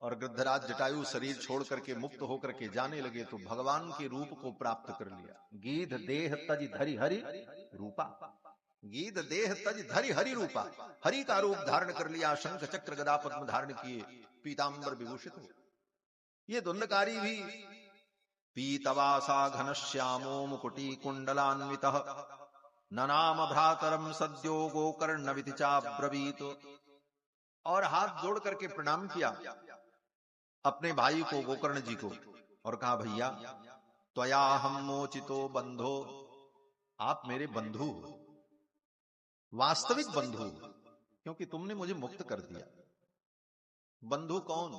और गृद्धराज जटायु शरीर छोड़ करके मुक्त होकर के जाने लगे तो भगवान के रूप को प्राप्त कर लिया। गीध देह तज धरि हरि रूपा, गीध देह तज धरि हरि रूपा, हरि का रूप धारण कर लिया, शंख चक्र गदा पद्म धारण किए, पीतांबर विभूषित हो। ये धुंधकारी भी पीतवासा घनश्यामो मुकुटी कुंडलान्वितः ननाम भ्रातरम सद्यो गोकर्ण विधि चाब्रवीत, और हाथ जोड़ करके प्रणाम किया अपने भाई को गोकर्ण जी को और कहा भैया त्वया हम मोचितो बंधो, आप मेरे बंधु हो, वास्तविक बंधु, क्योंकि तुमने मुझे मुक्त कर दिया। बंधु कौन,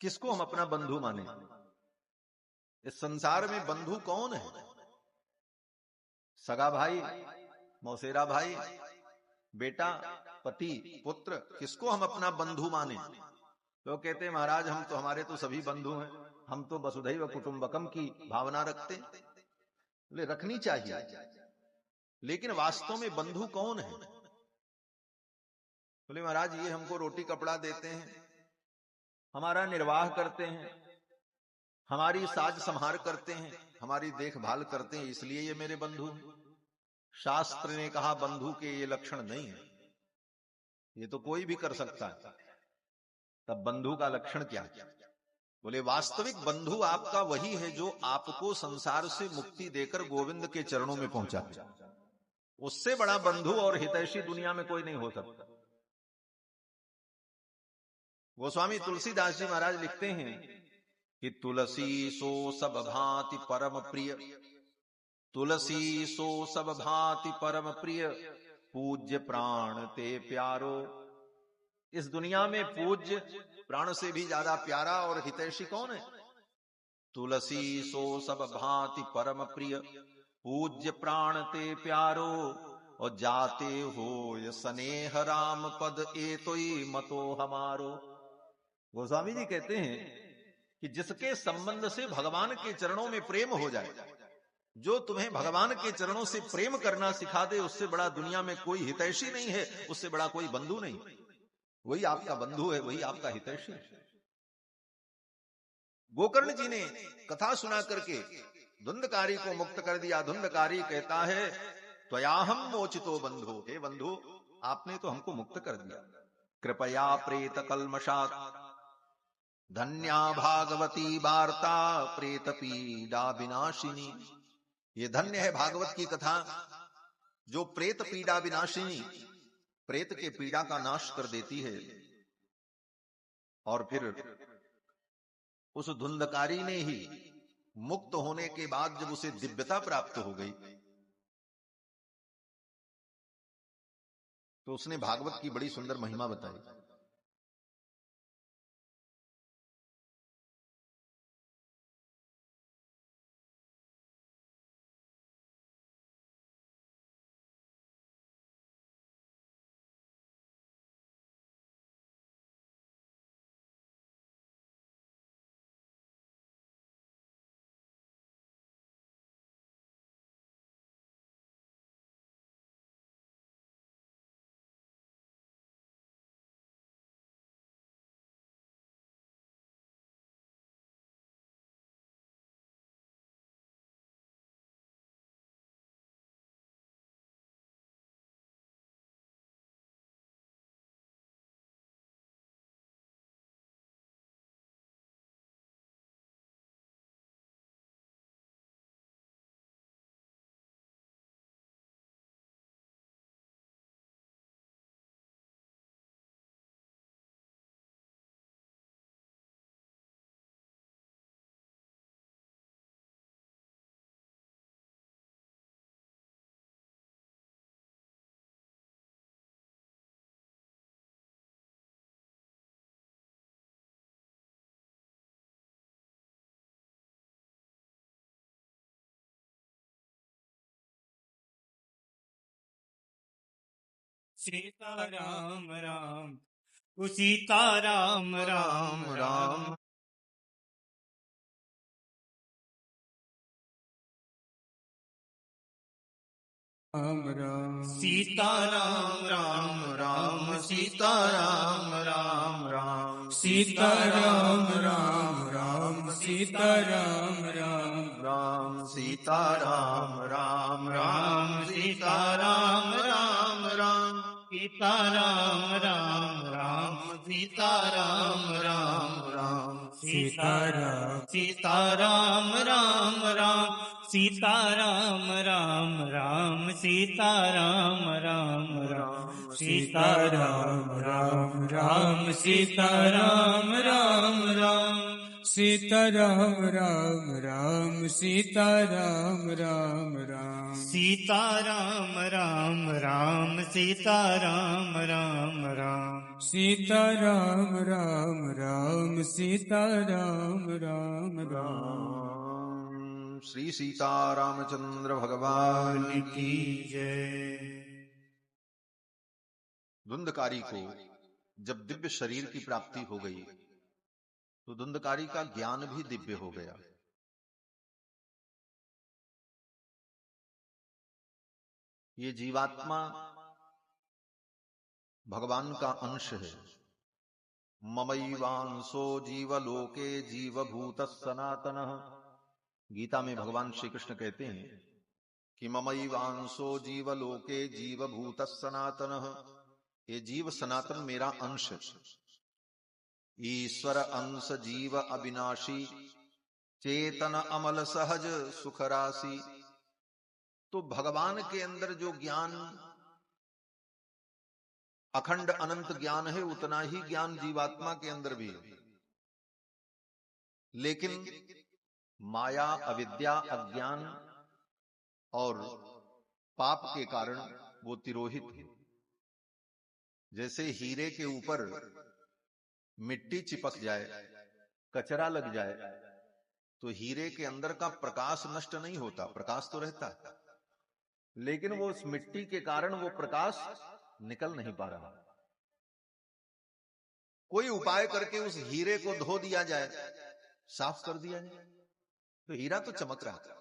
किसको हम अपना बंधु माने? इस संसार में बंधु कौन है? सगा भाई, मौसेरा भाई, बेटा, पति, पुत्र, किसको हम अपना बंधु माने? तो कहते हैं महाराज हम तो, हमारे तो सभी बंधु हैं, हम तो वसुधैव कुटुंबकम की भावना रखते। बोले रखनी चाहिए, लेकिन वास्तव में बंधु कौन है? बोले महाराज ये हमको रोटी कपड़ा देते हैं, हमारा निर्वाह करते हैं, हमारी साज संहार करते हैं, हमारी देखभाल करते हैं, इसलिए ये मेरे बंधु हैं। शास्त्र ने कहा बंधु के ये लक्षण नहीं है, ये तो कोई भी कर सकता है, तब बंधु का लक्षण क्या है? बोले वास्तविक बंधु आपका वही है जो आपको संसार से मुक्ति देकर गोविंद के चरणों में पहुंचाता। उससे बड़ा बंधु और हितैषी दुनिया में कोई नहीं हो सकता। गोस्वामी तुलसीदास जी महाराज लिखते हैं कि तुलसी सो सब भांति परम प्रिय, तुलसी सो सब भांति परम प्रिय, पूज्य प्राण ते प्यारो। इस दुनिया में पूज्य प्राण से भी ज्यादा प्यारा और हितैषी कौन है? तुलसी सो सब भांति परम प्रिय, पूज्य प्राण ते प्यारो, और जाते हो ये स्नेह राम पद ए तोई मतो हमारो। गोस्वामी जी कहते हैं कि जिसके संबंध से भगवान के चरणों में प्रेम हो जाए, जो तुम्हें भगवान के चरणों से प्रेम करना सिखा दे, उससे बड़ा दुनिया में कोई हितैषी नहीं है, उससे बड़ा कोई बंधु नहीं। वही आपका बंधु है, वही आपका हितैषी है। गोकर्ण जी ने कथा सुना करके धुंधकारी को मुक्त कर दिया। धुंधकारी कहता है त्वयाहम मोचितो बंधु, हे बंधु आपने तो हमको मुक्त कर दिया। कृपया प्रेत कल्मषात् धन्या भागवती वार्ता प्रेत पीड़ा विनाशिनी। ये धन्य है भागवत की कथा जो प्रेत पीड़ा विनाशिनी, प्रेत के पीड़ा का नाश कर देती है। और फिर उस धुंधकारी ने ही मुक्त होने के बाद जब उसे दिव्यता प्राप्त हो गई तो उसने भागवत की बड़ी सुंदर महिमा बताई। सीताराम राम, ओ सीताराम राम राम, राम राम, सीताराम राम राम, सीताराम राम राम, सीताराम राम राम सीताराम राम राम सीताराम राम राम सीताराम राम राम सीताराम राम राम सीताराम राम राम सीताराम सीताराम राम राम सीताराम राम राम सीताराम राम राम सीताराम राम राम सीताराम राम राम सीताराम राम राम सीताराम राम राम सीताराम राम राम सीताराम राम राम सीताराम राम राम सीताराम राम राम श्री सीतारामचंद्र भगवान की जय। धुंधकारी को जब दिव्य शरीर की प्राप्ति हो गई तो धुंधकारी का ज्ञान भी दिव्य हो गया। ये जीवात्मा भगवान का अंश है। ममैवांसो जीवलोके जीवभूत सनातनः। गीता में भगवान श्री कृष्ण कहते हैं कि ममैवांसो जीवलोके जीवभूत सनातनः। ये जीव सनातन मेरा अंश है। ईश्वर अंश जीव अविनाशी चेतन अमल सहज सुख राशि। तो भगवान के अंदर जो ज्ञान अखंड अनंत ज्ञान है उतना ही ज्ञान जीवात्मा के अंदर भी है, लेकिन माया अविद्या अज्ञान और पाप के कारण वो तिरोहित है। जैसे हीरे के ऊपर मिट्टी चिपक जाए, कचरा लग जाए तो हीरे के अंदर का प्रकाश नष्ट नहीं होता, प्रकाश तो रहता है, लेकिन वो उस मिट्टी के कारण वो प्रकाश निकल नहीं पा रहा। कोई उपाय करके उस हीरे को धो दिया जाए, साफ कर दिया जाए तो हीरा तो चमक रहा था।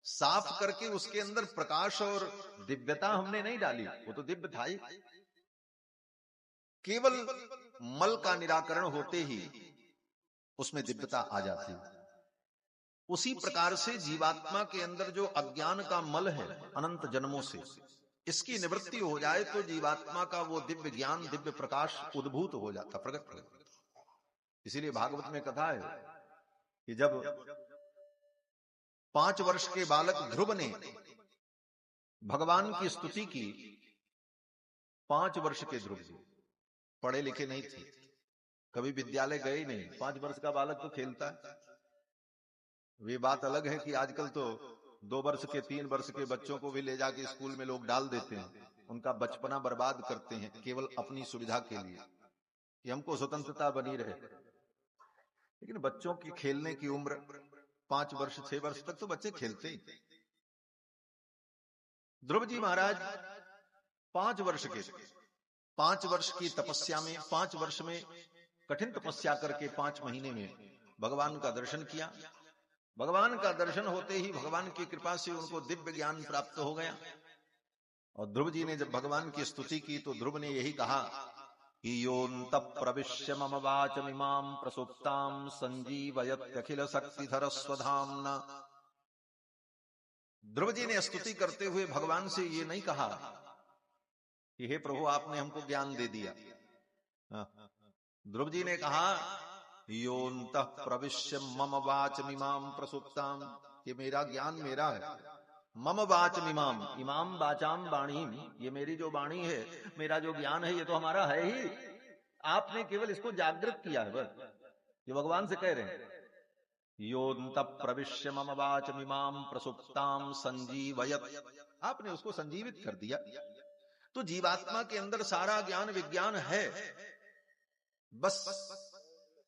साफ करके उसके अंदर प्रकाश और दिव्यता हमने नहीं डाली, वो तो दिव्य था ही। केवल मल का निराकरण होते ही उसमें दिव्यता आ जाती है। उसी प्रकार से जीवात्मा के अंदर जो अज्ञान का मल है अनंत जन्मों से, इसकी निवृत्ति हो जाए तो जीवात्मा का वो दिव्य ज्ञान दिव्य प्रकाश उद्भूत हो जाता, प्रकट हो जाता। इसीलिए भागवत में कथा है कि जब 5 वर्ष के बालक ध्रुव ने भगवान की स्तुति की, 5 वर्ष के ध्रुव जी पढ़े लिखे नहीं थे, कभी विद्यालय गए ही नहीं। 5 वर्ष का बालक तो खेलता है। वे बात अलग है कि आजकल तो 2 वर्ष के 3 वर्ष के बच्चों को भी ले जाके स्कूल में लोग डाल देते हैं, उनका बचपना बर्बाद करते हैं केवल अपनी सुविधा के लिए कि हमको स्वतंत्रता बनी रहे। लेकिन बच्चों की खेलने की उम्र 5 वर्ष 6 वर्ष तक तो बच्चे खेलते ही। ध्रुव जी महाराज 5 वर्ष के, 5 वर्ष की तपस्या में, 5 वर्ष में कठिन तपस्या करके 5 महीने में भगवान का दर्शन किया। भगवान का दर्शन होते ही भगवान की कृपा से उनको दिव्य ज्ञान प्राप्त हो गया। और ध्रुव जी ने जब भगवान की स्तुति की तो ध्रुव ने यही कहा कि योऽन्तः प्रविश्य मम वाचमिमां प्रसुप्तां संजीवयत्यखिल शक्तिधर स्वधाम्ना। ध्रुव जी ने स्तुति करते हुए भगवान से ये नहीं कहा कि हे प्रभु आपने हमको ज्ञान दे दिया। ध्रुव जी ने कहा योऽन्तः प्रविश्य मम वाचमिमां प्रसुप्तां, ये मेरा ज्ञान मेरा है। मम वाचमिमां, इमाम वाचाम वाणीम, ये मेरी जो वाणी है, मेरा जो ज्ञान है ये तो हमारा है ही, आपने केवल इसको जागृत किया है बस। ये भगवान से कह रहे हैं योऽन्तः प्रविश्य मम वाचमिमां प्रसुप्तां संजीवयत्, आपने उसको संजीवित कर दिया। तो जीवात्मा के अंदर सारा ज्ञान विज्ञान है, बस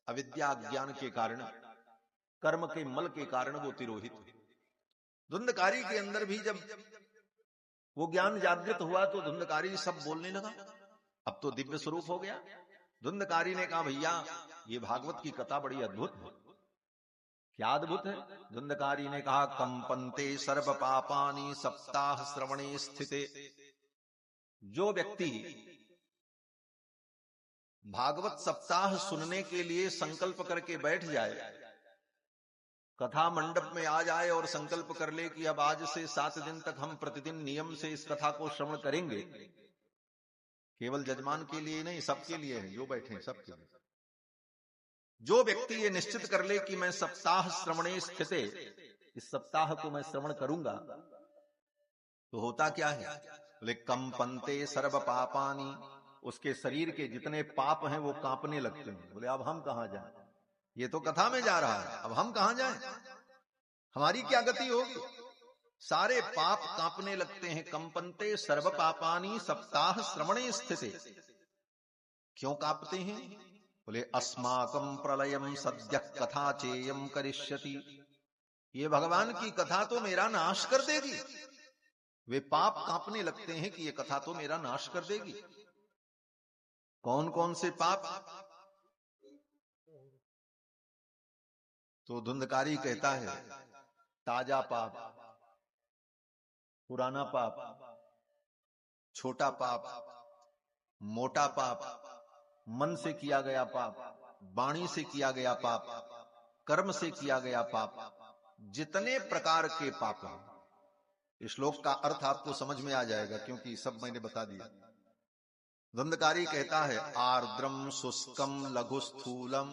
अविद्या ज्ञान के कारण, कर्म के मल के कारण वो तिरोहित है। धुंधकारी के अंदर भी जब वो ज्ञान जागृत हुआ तो धुंधकारी सब बोलने लगा, अब तो दिव्य स्वरूप हो गया। धुंधकारी ने कहा भैया ये भागवत की कथा बड़ी अद्भुत है। क्या अद्भुत है? धुंधकारी ने कहा कंपन्ते सर्व पापानि सप्ताह श्रवणे स्थिते। जो व्यक्ति भागवत सप्ताह सुनने के लिए संकल्प करके बैठ जाए, कथा मंडप में आ जाए और संकल्प कर ले कि अब आज से 7 दिन तक हम प्रतिदिन नियम से इस कथा को श्रवण करेंगे, केवल जजमान के लिए नहीं, सबके लिए है, जो बैठे हैं सबके लिए। जो व्यक्ति ये निश्चित कर ले कि मैं सप्ताह श्रवणे स्थिते, इस सप्ताह को मैं श्रवण करूंगा, तो होता क्या है, बोले कंपन्ते सर्व पापानि, उसके शरीर के जितने पाप हैं वो कांपने लगते हैं। बोले अब हम कहां जाएं, ये तो कथा में जा रहा है, अब हम कहां जाएं, हमारी क्या गति होगी। सारे पाप कांपने लगते हैं। कंपन्ते सर्व पापानि सप्ताह श्रवणे स्थिते। क्यों कांपते हैं, बोले अस्माकं प्रलयम सद्य कथा चेयम करिष्यति, ये भगवान की कथा तो मेरा नाश कर देगी। वे पाप कांपने लगते हैं कि ये कथा तो मेरा नाश कर देगी। कौन कौन से पाप, तो धुंधकारी कहता है ताजा पाप, पुराना पाप, छोटा पाप, मोटा पाप, मन से किया गया पाप, वाणी से किया गया पाप, कर्म से किया गया पाप, जितने प्रकार के पाप हैं। इस श्लोक का अर्थ आपको समझ में आ जाएगा क्योंकि सब मैंने बता दिया। धुंधकारी कहता है आर्द्रम शुष्कम लघु स्थूलम,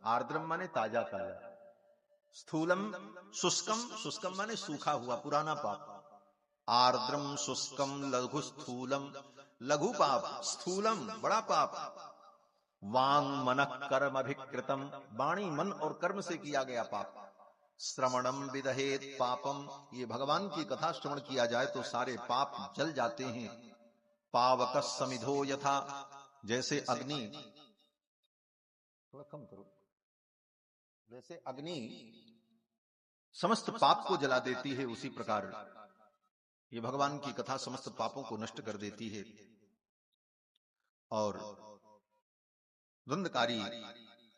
आर्द्रम माने ताजा ताजा, स्थूलम शुष्कम, शुष्कम माने सूखा हुआ पुराना पाप। आर्द्रम शुष्कम लघु स्थूलम, लघु पाप, स्थूलम बड़ा पाप। वांग मन कर्म अभिकृतम, वाणी मन और कर्म से किया गया पाप। श्रवणम विदहेत पापम, ये भगवान की कथा श्रवण किया जाए तो सारे पाप जल जाते हैं। पावक समिधो यथा, जैसे अग्नि, थोड़ा कम करो, जैसे अग्नि समस्त पाप को जला देती है, उसी प्रकार ये भगवान की कथा समस्त पापों को नष्ट कर देती है। और धुंधकारी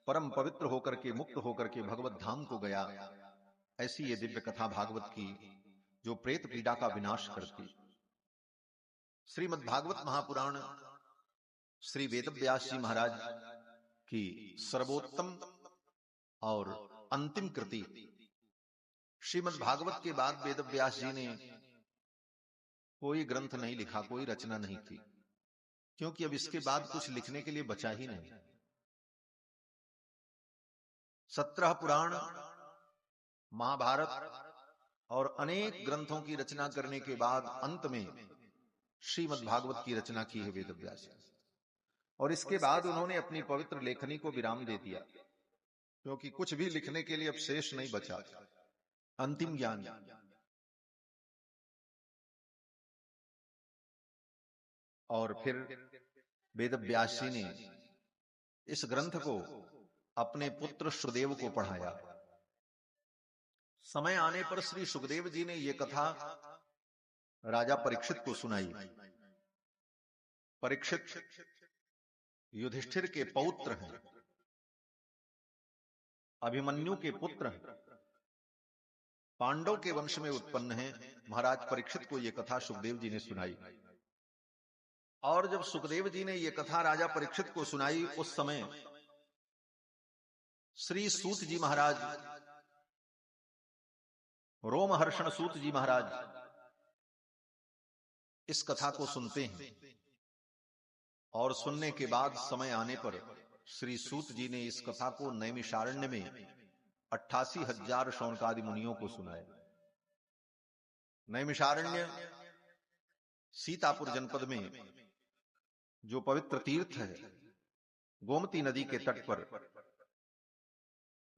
परम पवित्र होकर के, मुक्त होकर के भगवत धाम को गया। ऐसी ये दिव्य कथा भागवत की जो प्रेत पीड़ा का विनाश करती। श्रीमद् भागवत महापुराण श्री वेदव्यास जी महाराज की सर्वोत्तम और अंतिम कृति। श्रीमद् भागवत के बाद वेदव्यास जी ने कोई ग्रंथ नहीं लिखा, कोई रचना नहीं की, क्योंकि अब इसके बाद कुछ लिखने के लिए बचा ही नहीं। 17 पुराण, महाभारत और अनेक ग्रंथों की रचना करने के बाद अंत में श्रीमद् भागवत की रचना की है वेदव्यास जी। और इसके बाद उन्होंने अपनी पवित्र लेखनी को विराम दे दिया, क्योंकि कुछ भी लिखने के लिए अब शेष नहीं बचा। अंतिम ज्ञान। और फिर वेदव्यास जी ने इस ग्रंथ को अपने पुत्र सुखदेव को पढ़ाया। समय आने पर श्री सुखदेव जी ने यह कथा राजा परीक्षित को सुनाई। परीक्षित युधिष्ठिर के पौत्र हैं, अभिमन्यु के पुत्र हैं, पांडव के वंश में उत्पन्न हैं। महाराज परीक्षित को यह कथा सुखदेव जी ने सुनाई। और जब सुखदेव जी ने यह कथा राजा परीक्षित को सुनाई, उस समय श्री सूत जी महाराज, रोमहर्षण सूत जी महाराज इस कथा को सुनते हैं। और सुनने के बाद समय आने पर श्री सूत जी ने इस कथा को नैमिषारण्य में 88,000 शौनकादि मुनियों को सुनाया। नैमिषारण्य सीतापुर जनपद में जो पवित्र तीर्थ है, गोमती नदी के तट पर,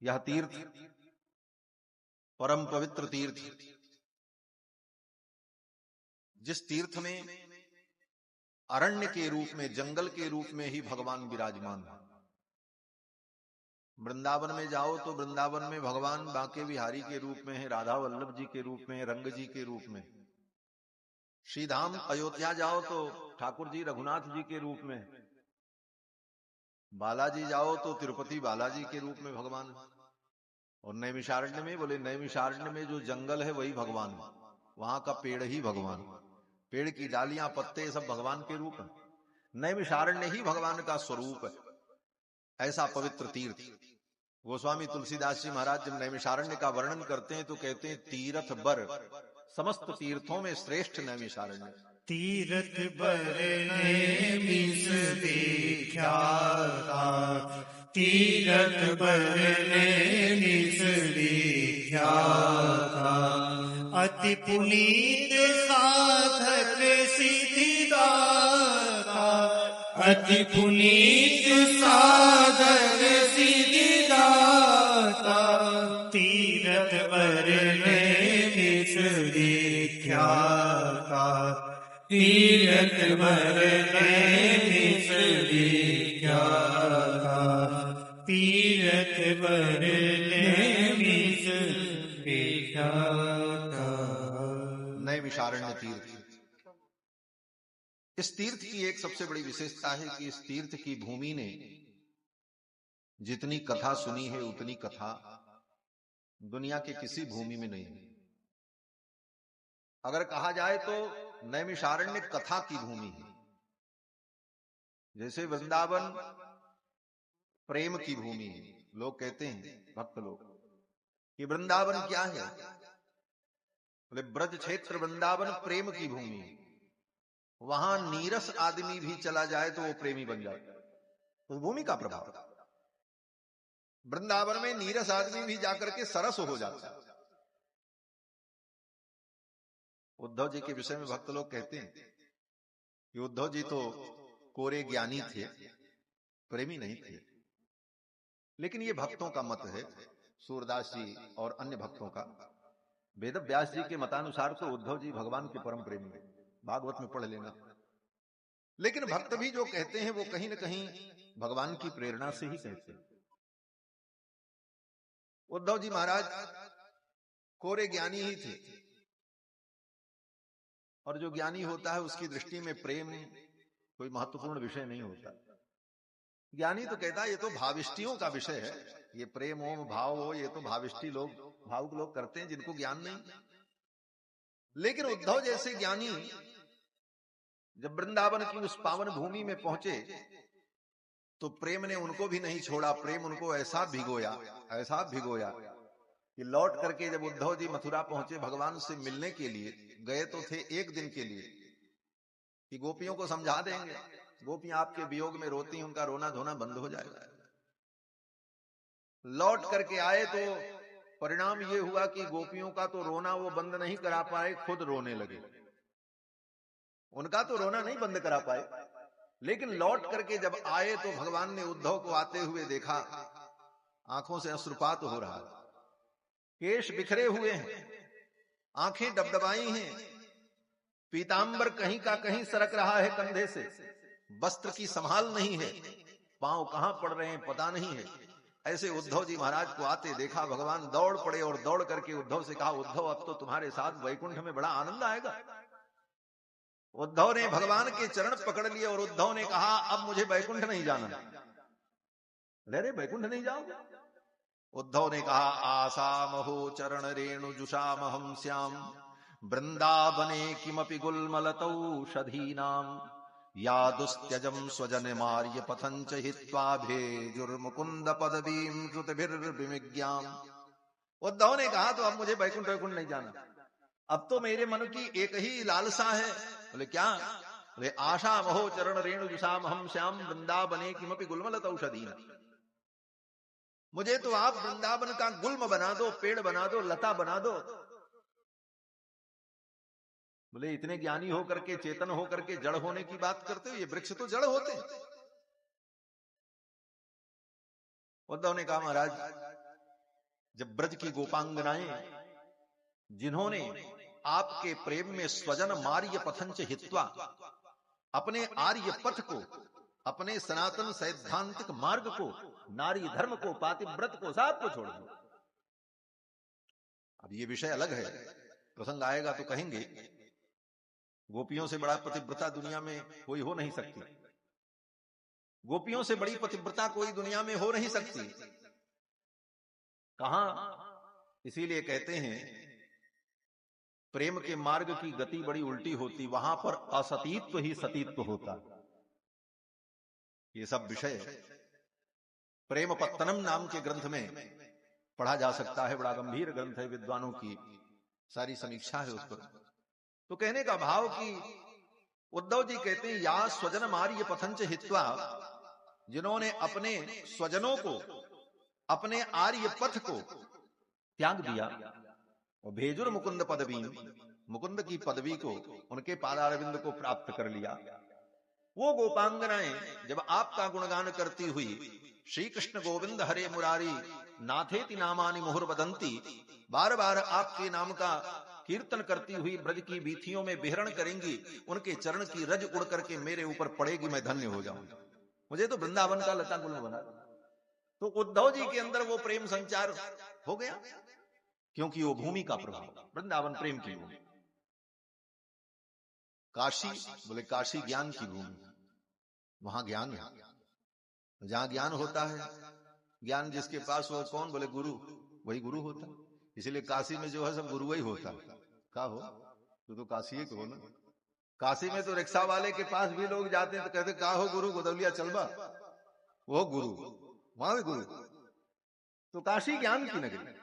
यह तीर्थ परम पवित्र तीर्थ, जिस तीर्थ में अरण्य के रूप में, जंगल के रूप में ही भगवान विराजमान है। वृंदावन में जाओ तो वृंदावन में भगवान बांके बिहारी के रूप में है, राधा वल्लभ जी के रूप में, रंग जी के रूप में। श्रीधाम अयोध्या जाओ तो ठाकुर जी रघुनाथ जी के रूप में, बालाजी जाओ तो तिरुपति बालाजी के रूप में भगवान। और नैमिषारण्य में, बोले नैमिषारण्य में जो जंगल है वही भगवान है, वहां का पेड़ ही भगवान, पेड़ की डालियां पत्ते सब भगवान के रूप है। नैमिषारण्य ही भगवान का स्वरूप है। ऐसा पवित्र तीर्थ। गोस्वामी तुलसीदास जी महाराज जब नैमिषारण्य का वर्णन करते हैं तो कहते हैं तीर्थ बर, समस्त तीर्थों में श्रेष्ठ नैमिषारण्य। तीर्थ बरने मिस विख्याता, तीर्थ बरने मिस विख्याता, अति पुनीत साधक सिद्धिदाता, अति पुनीत साधक सिद्धिदाता, तीर्थ बरने मिस विख्याता, तीर्थ बरने मिस विख्याता, तीर्थ बरने मिस विख्याता। नैमिषारण्य तीर्थ। इस तीर्थ की एक सबसे बड़ी विशेषता है कि इस तीर्थ की भूमि ने जितनी कथा सुनी है उतनी कथा दुनिया के किसी भूमि में नहीं है। अगर कहा जाए तो नैमिषारण्य कथा की भूमि है। जैसे वृंदावन प्रेम की भूमि है। लोग कहते हैं, भक्त लोग, कि वृंदावन क्या है? बोले ब्रज क्षेत्र वृंदावन प्रेम की भूमि है। वहां नीरस आदमी भी चला जाए तो वो प्रेमी बन जाता है। तो भूमि का प्रभाव। वृंदावन में नीरस आदमी भी जाकर के सरस हो जाता है। उद्धव जी के विषय में भक्त लोग कहते हैं कि उद्धव जी तो कोरे ज्ञानी थे, प्रेमी नहीं थे। लेकिन ये भक्तों का मत है, सूरदास जी और अन्य भक्तों का। वेद व्यास जी के मतानुसार तो उद्धव जी भगवान के परम प्रेमी है, भागवत में पढ़ लेना। लेकिन भक्त भी जो कहते हैं वो कहीं न कहीं भगवान की प्रेरणा से ही कहते हैं। उद्धव जी महाराज कोरे ज्ञानी ही थे, और जो ज्ञानी होता है उसकी दृष्टि में प्रेम कोई महत्वपूर्ण विषय नहीं होता। ज्ञानी तो कहता है ये तो भाविष्टियों का विषय है, ये प्रेम हो भाव हो ये तो भाविष्टि लोग, भावुक लोग करते हैं जिनको ज्ञान नहीं। लेकिन उद्धव जैसे ज्ञानी जब वृंदावन की उस पावन भूमि में पहुंचे तो प्रेम ने उनको भी नहीं छोड़ा। प्रेम उनको ऐसा भिगोया कि लौट करके जब उद्धव जी मथुरा पहुंचे भगवान से मिलने के लिए, गए तो थे एक दिन के लिए कि गोपियों को समझा देंगे, गोपियां आपके वियोग में रोती, उनका रोना धोना बंद हो जाएगा। लौट करके आए तो परिणाम ये हुआ कि गोपियों का तो रोना वो बंद नहीं करा पाए, खुद रोने लगे। उनका तो रोना नहीं बंद करा पाए, लेकिन लौट करके जब आए तो भगवान ने उद्धव को आते हुए देखा, आंखों से अश्रुपात हो रहा है, केश बिखरे हुए हैं, आंखें डबडबाई हैं, पीतांबर कहीं का कहीं सरक रहा है कंधे से, वस्त्र की संभाल नहीं है, पांव कहां पड़ रहे हैं पता नहीं है। ऐसे उद्धव जी महाराज को आते देखा, भगवान दौड़ पड़े और दौड़ करके उद्धव से कहा, उद्धव अब तो तुम्हारे साथ वैकुंठ में बड़ा आनंद आएगा। उद्धव ने भगवान के चरण पकड़ लिए और उद्धव ने कहा, अब मुझे वैकुंठ नहीं जाना। अरे वैकुंठ नहीं जाओ? उद्धव ने कहा, आसामहो चरण रेणु जुषामहं श्याम वृंदावने किमपि गुल्मलतौषधीनाम या दुस्त्यजम स्वजन मार्य पथंच हित्वा भेजुर्मुकुंद पदवीं श्रुतिभिर्विमिज्ञाम। उद्धव ने कहा, तो अब मुझे वैकुंठ नहीं जाना, अब तो मेरे मन की एक ही लालसा है। बोले क्या? बोले आशा महो चरण रेणु जुषामहं श्याम वृंदावने किमपि गुल्मलतौषधीनाम। मुझे तो आप वृंदावन का गुल्म बना दो, पेड़ बना दो, लता बना दो। बोले इतने ज्ञानी होकर के, चेतन होकर के जड़ होने की बात करते हो? ये वृक्ष तो जड़ होते हैं। उद्धव ने कहा, महाराज जब ब्रज की गोपांगनाएं जिन्होंने आपके प्रेम में स्वजन मार्य पथंच हित्वा, अपने आर्य पथ को, अपने सनातन सैद्धांतिक मार्ग को, नारी धर्म को, पातिव्रत को, सबको छोड़ दिया। अब ये विषय अलग है, प्रसंग आएगा तो कहेंगे। गोपियों से बड़ा पतिव्रता दुनिया में कोई हो नहीं सकती, गोपियों से बड़ी पतिव्रता कोई दुनिया में हो नहीं सकती। कहां? इसीलिए कहते हैं प्रेम के मार्ग की गति बड़ी उल्टी होती, वहां पर असतीत्व ही सतीत्व होता। ये सब विषय प्रेम पत्तनम नाम के ग्रंथ में पढ़ा जा सकता है, बड़ा गंभीर ग्रंथ है, विद्वानों की सारी समीक्षा है उस पर। तो कहने का भाव कि उद्धव जी कहते हैं, या स्वजन मार्य पथंच हित्वा, जिन्होंने अपने स्वजनों को, अपने आर्य पथ को त्याग दिया, और भेजुर मुकुंद पदवी, मुकुंद की पदवी को, उनके पादारविंद को प्राप्त कर लिया। वो गोपांगनाएं जब आपका गुणगान करती हुई, श्री कृष्ण गोविंद हरे मुरारी नाथेति नामानि मुहुर बदंती, बार बार आपके नाम का कीर्तन करती हुई ब्रज की बीथियों में विहरण करेंगी, उनके चरण की रज उड़ करके मेरे ऊपर पड़ेगी, मैं धन्य हो जाऊंगा। मुझे तो वृंदावन का लता गुल बना। तो उद्धव जी के अंदर वो प्रेम संचार हो गया, क्योंकि वो भूमि का प्रभाव, वृंदावन प्रेम की भूमि। काशी बोले काशी ज्ञान की भूमि, वहां ज्ञान है, जहां ज्ञान होता है, ज्ञान जिसके पास हो, कौन बोले गुरु, वही गुरु होता है। इसलिए काशी में जो है सब गुरु ही होता है। का हो तो काशी को हो ना। काशी में तो रिक्शा वाले के पास भी लोग जाते हैं तो कहते का हो गुरु, गोदौलिया चलबा, वो गुरु, वहां भी गुरु। तो काशी ज्ञान की नगरी।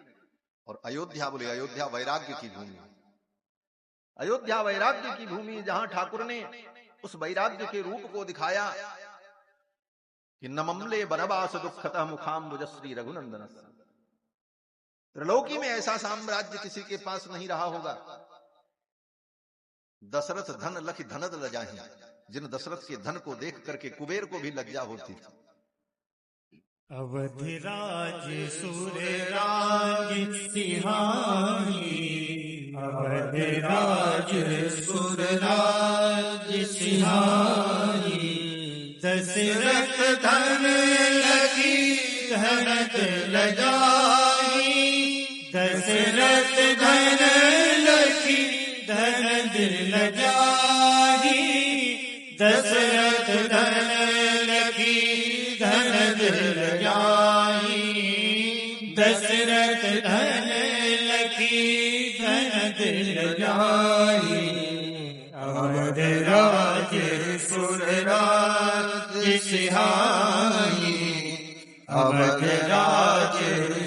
और अयोध्या बोले अयोध्या वैराग्य की भूमि, अयोध्या वैराग्य की भूमि, जहां ठाकुर ने उस वैराग्य के रूप को दिखाया कि नममले बनवास दुखतः मुखाम्बुजश्री रघुनंदन। त्रिलोकी में ऐसा साम्राज्य किसी के पास नहीं रहा होगा। दशरथ धन लखि धनद लजाहि, जिन दशरथ के धन को देख करके कुबेर को भी लज्जा होती थी। अवधिराज सुरराज सिंहानी, अवधिराज सुरराज सिंहानी, दशरथ धन लखि धनद लजाहि, दशरथ धन लखि धनद लजाहि, दशरथ धन लखि धनद लजाहि, दशरथ धन लखि धनद लजाहि। अवधराज सुरराज सिंहानी, अवधराज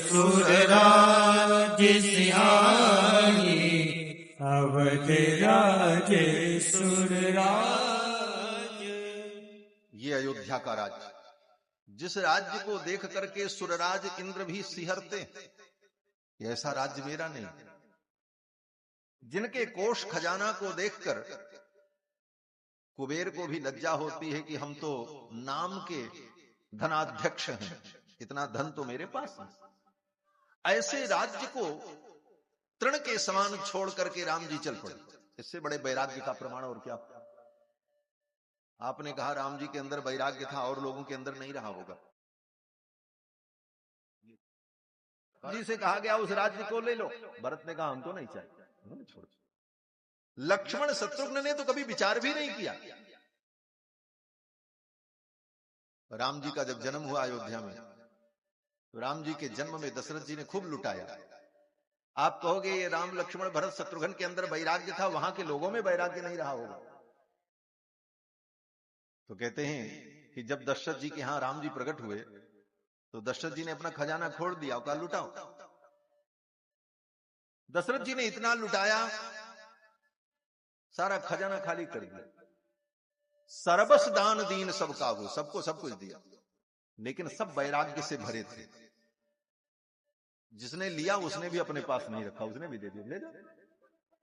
सुरराज सिंहानी, अवधराज सुरराज। ये अयोध्या का राज्य, जिस राज्य को देख करके सुरराज इंद्र भी सिहरते, ऐसा राज्य मेरा नहीं। जिनके कोष खजाना को देखकर कुबेर को भी लज्जा होती है कि हम तो नाम के धनाध्यक्ष हैं, इतना धन तो मेरे पास है। ऐसे राज्य को तृण के समान छोड़ करके राम जी चल पड़े। इससे बड़े वैराग्य का प्रमाण और क्या। आपने कहा राम जी के अंदर वैराग्य था और लोगों के अंदर नहीं रहा होगा। जी से कहा गया उस राज्य को ले लो, भरत ने कहा हम तो नहीं चाहिए, उन्होंने छोड़। लक्ष्मण शत्रुघ्न ने तो कभी विचार भी नहीं किया। राम जी का जब जन्म हुआ अयोध्या में, तो राम जी के जन्म में दशरथ जी ने खूब लुटाया। आप कहोगे ये राम लक्ष्मण भरत शत्रुघ्न के अंदर वैराग्य था, वहां के लोगों में वैराग्य नहीं रहा होगा। तो कहते हैं कि जब दशरथ जी के यहां राम जी प्रकट हुए तो दशरथ जी ने अपना खजाना खोल दिया और कहा लुटाओ। दशरथ जी ने इतना लुटाया, सारा खजाना खाली कर दिया। सर्वस दान दीन सब काबू, सबको सब कुछ दिया, लेकिन सब वैराग्य से भरे थे। जिसने लिया उसने भी अपने पास नहीं रखा, उसने भी दे दिया, ले जाओ।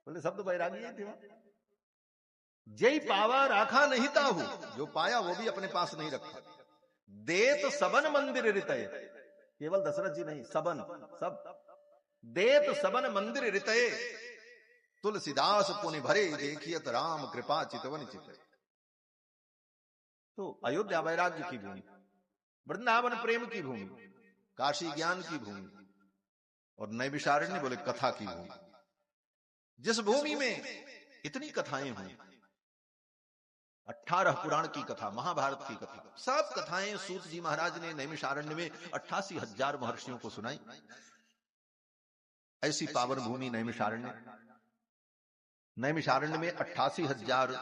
बोले सब तो वैराग्य थे। जय पावा राखा नहीं ताहू, जो पाया वो भी अपने पास नहीं रखा। देत सबन मंदिर रितय, केवल दशरथ जी नहीं, सबन सब। देत सबन मंदिर रितय, तुलसीदास पुनि भरे देखियत राम कृपा चितवन चित। तो अयोध्या वैराग्य की भूमि, वृंदावन प्रेम की भूमि, काशी ज्ञान की भूमि, और नैमिषारण्य बोले कथा की भूमि। जिस भूमि में इतनी कथाएं हुई, 18 पुराण की कथा, महाभारत की कथा, सब कथाएं सूत जी महाराज ने नैमिषारण्य में 88,000 महर्षियों को सुनाई। ऐसी पावन भूमि नैमिषारण्य। नैमिषारण्य में 88,000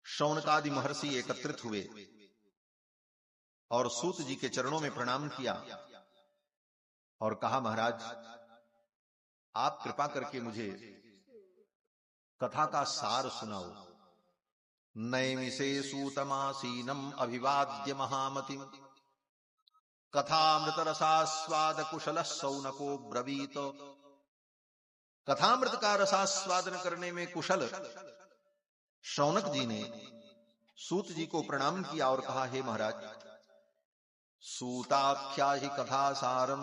शौनकादि महर्षि एकत्रित हुए और सूत जी के चरणों में प्रणाम किया और कहा, महाराज आप कृपा करके मुझे कथा का सार सुनाओ। नैमिषे सूतमासीनम अभिवाद्य महामतिम कथामृत रसास्वाद कुशल सौनको ब्रवीत। कथामृत का रसास्वादन करने में कुशल शौनक जी ने सूत जी को प्रणाम किया और कहा, हे महाराज, सूताख्या ही कथा सारम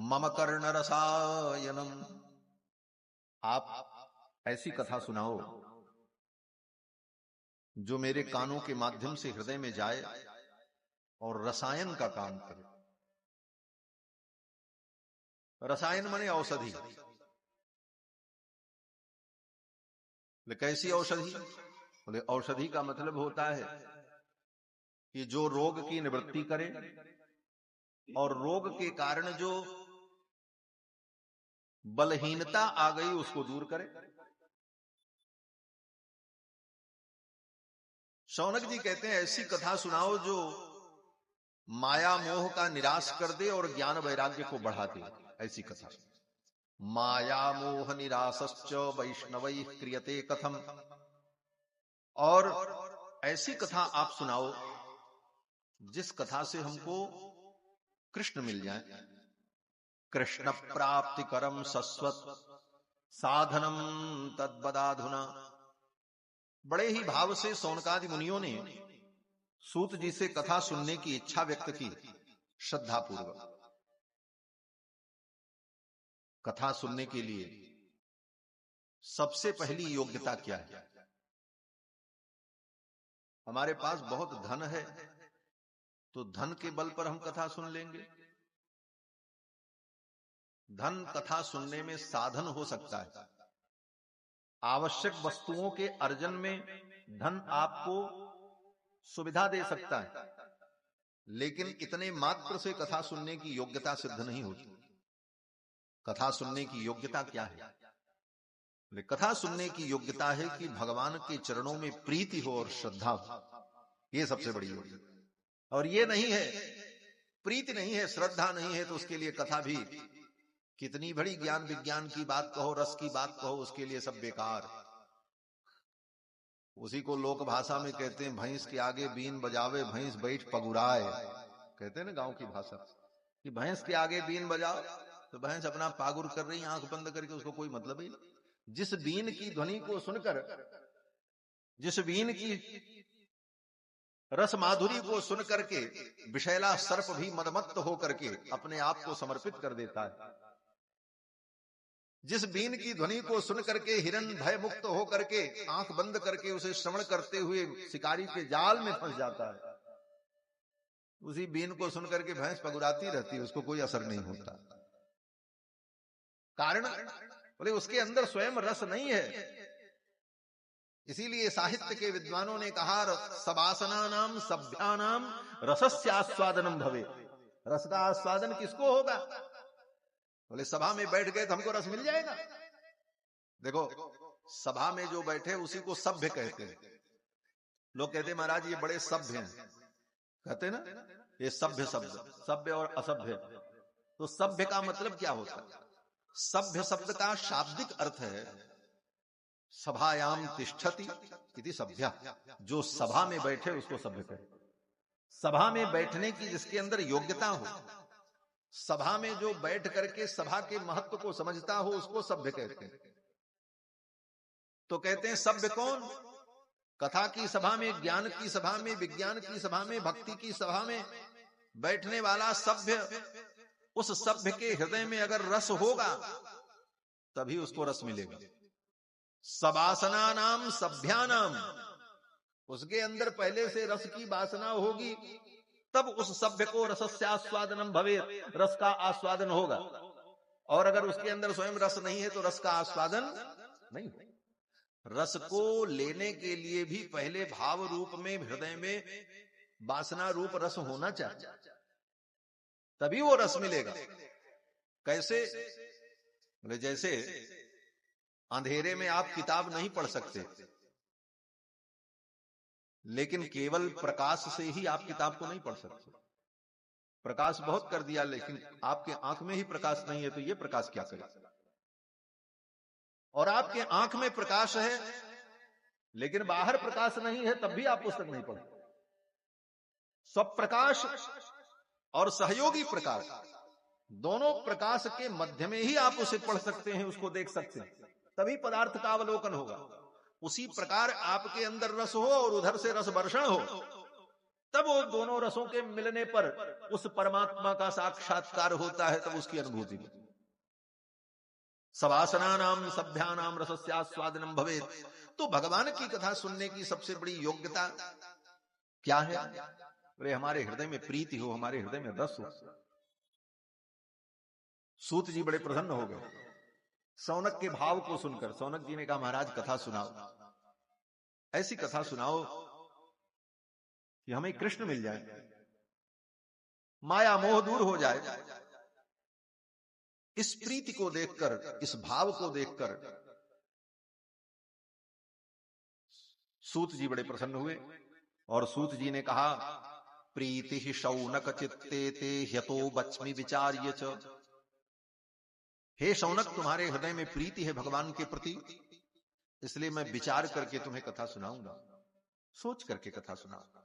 मम कर्ण रसायनम। आप ऐसी कथा सुनाओ जो मेरे कानों के माध्यम से हृदय में जाए और रसायन का काम करे। रसायन माने औषधि। कैसी औषधि? बोले औषधि का मतलब होता है कि जो रोग की निवृत्ति करे और रोग के कारण जो बलहीनता आ गई उसको दूर करे। शौनक जी कहते हैं, ऐसी कथा सुनाओ जो माया मोह का निराश कर दे और ज्ञान वैराग्य को बढ़ा दे। ऐसी कथा। माया मोह निराशश्च वैष्णवैः क्रियते कथम। और ऐसी कथा आप सुनाओ जिस कथा से हमको कृष्ण मिल जाए। कृष्ण प्राप्ति करम सस्वत साधनम तद्बदाधुना। बड़े ही भाव से सौनकादि मुनियों ने सूत जी से कथा सुनने की इच्छा व्यक्त की। श्रद्धापूर्वक कथा सुनने के लिए सबसे पहली योग्यता क्या है? हमारे पास बहुत धन है तो धन के बल पर हम कथा सुन लेंगे। धन कथा सुनने में साधन हो सकता है। आवश्यक वस्तुओं के अर्जन में धन आपको सुविधा दे सकता है, लेकिन इतने मात्र से कथा सुनने की योग्यता सिद्ध नहीं होती। कथा सुनने की योग्यता क्या है? कथा सुनने की योग्यता है कि भगवान के चरणों में प्रीति हो और श्रद्धा हो। ये सबसे बड़ी योग्यता। और ये नहीं है, प्रीति नहीं है, श्रद्धा नहीं है, तो उसके लिए कथा भी कितनी बड़ी ज्ञान विज्ञान की बात कहो, रस की बात कहो, उसके लिए सब बेकार। उसी को लोक भाषा में कहते हैं, भैंस के आगे बीन बजावे भैंस बैठ पगुराए। कहते हैं ना गांव की भाषा कि भैंस के आगे बीन बजाओ तो भैंस अपना पागुर कर रही, आंख बंद करके, उसको कोई मतलब ही नहीं। जिस बीन की ध्वनि को सुनकर, जिस बीन की रस माधुरी को सुन करके विषैला सर्प भी मदमत्त होकर के अपने आप को समर्पित कर देता है, जिस बीन की ध्वनि को सुन करके हिरन भय मुक्त होकर के आंख बंद करके उसे श्रवण करते हुए शिकारी के जाल में फंस जाता है, उसी बीन को सुन करके भैंस पगुराती रहती है, उसको कोई असर नहीं होता। कारण बोले उसके अंदर स्वयं रस नहीं है। इसीलिए साहित्य के विद्वानों ने कहा, सबासनानाम सभ्यानाम रसस्य आस्वादनम भवे। रस का आस्वादन किसको होगा? बोले सभा में बैठ गए तो हमको रस मिल जाएगा। देखो, सभा में जो बैठे उसी को सभ्य कहते हैं। लोग कहते हैं महाराज ये बड़े सभ्य हैं, कहते ना, ये सभ्य शब्द, सभ्य और असभ्य। तो सभ्य का मतलब क्या होता है? सभ्य शब्द का शाब्दिक अर्थ है सभायाम तिष्ठति इति सभ्य। जो सभा में बैठे उसको सभ्य कहते। सभा में बैठने की जिसके अंदर योग्यता हो, सभा में जो बैठ करके सभा के महत्व को समझता हो, उसको सभ्य कहते हैं। तो कहते हैं सभ्य कौन? कथा की सभा में, ज्ञान की सभा में, विज्ञान की सभा में, भक्ति की सभा में बैठने वाला सभ्य। उस सभ्य के हृदय में अगर रस होगा तभी उसको रस मिलेगा। सबासना नाम सभ्यानाम, उसके अंदर पहले से रस की वासना होगी, तब उस सभ्य को रसस्य आस्वादनम भवे, रस का आस्वादन होगा। और अगर उसके अंदर स्वयं रस नहीं है तो रस का आस्वादन नहीं। रस को लेने के लिए भी पहले भाव रूप में हृदय में वासना रूप रस होना चाहिए, तभी वो रस मिलेगा। कैसे? बोले जैसे अंधेरे में आप किताब नहीं पढ़ सकते, लेकिन केवल प्रकाश से ही आप किताब को नहीं पढ़ सकते। प्रकाश बहुत कर दिया, लेकिन आपके आंख में ही प्रकाश नहीं है, तो ये प्रकाश क्या करे। और आपके आंख में प्रकाश है लेकिन बाहर प्रकाश नहीं है, तब भी आप पुस्तक नहीं पढ़ते। सब प्रकाश और सहयोगी प्रकाश, दोनों प्रकाश के मध्य में ही आप उसे पढ़ सकते हैं, उसको देख सकते हैं, तभी पदार्थ का अवलोकन होगा। उसी प्रकार आपके अंदर रस हो और उधर से रस वर्षण हो, तब वो दोनों रसों के मिलने पर उस परमात्मा का साक्षात्कार होता है, तब उसकी अनुभूति में। सवासनानाम सभ्यानाम रसस्यास्वादनम भवेत्। तो भगवान की कथा सुनने की सबसे बड़ी योग्यता क्या है? अरे हमारे हृदय में प्रीति हो, हमारे हृदय में रस हो। सूत जी बड़े प्रसन्न हो गए सौनक के भाव को सुनकर। सौनक जी ने कहा, महाराज कथा सुनाओ, ऐसी कथा सुनाओ कि हमें कृष्ण मिल जाए, माया मोह दूर हो जाए। इस प्रीति को देखकर, इस भाव को देखकर सूत जी बड़े प्रसन्न हुए और सूत जी ने कहा, प्रीति ही शौनक चित्ते ते ह्यतो बच्मि विचार्य च। हे शौनक, तुम्हारे हृदय में प्रीति है भगवान के प्रति, इसलिए मैं विचार करके तुम्हें कथा सुनाऊंगा, सोच करके कथा सुनाऊंगा,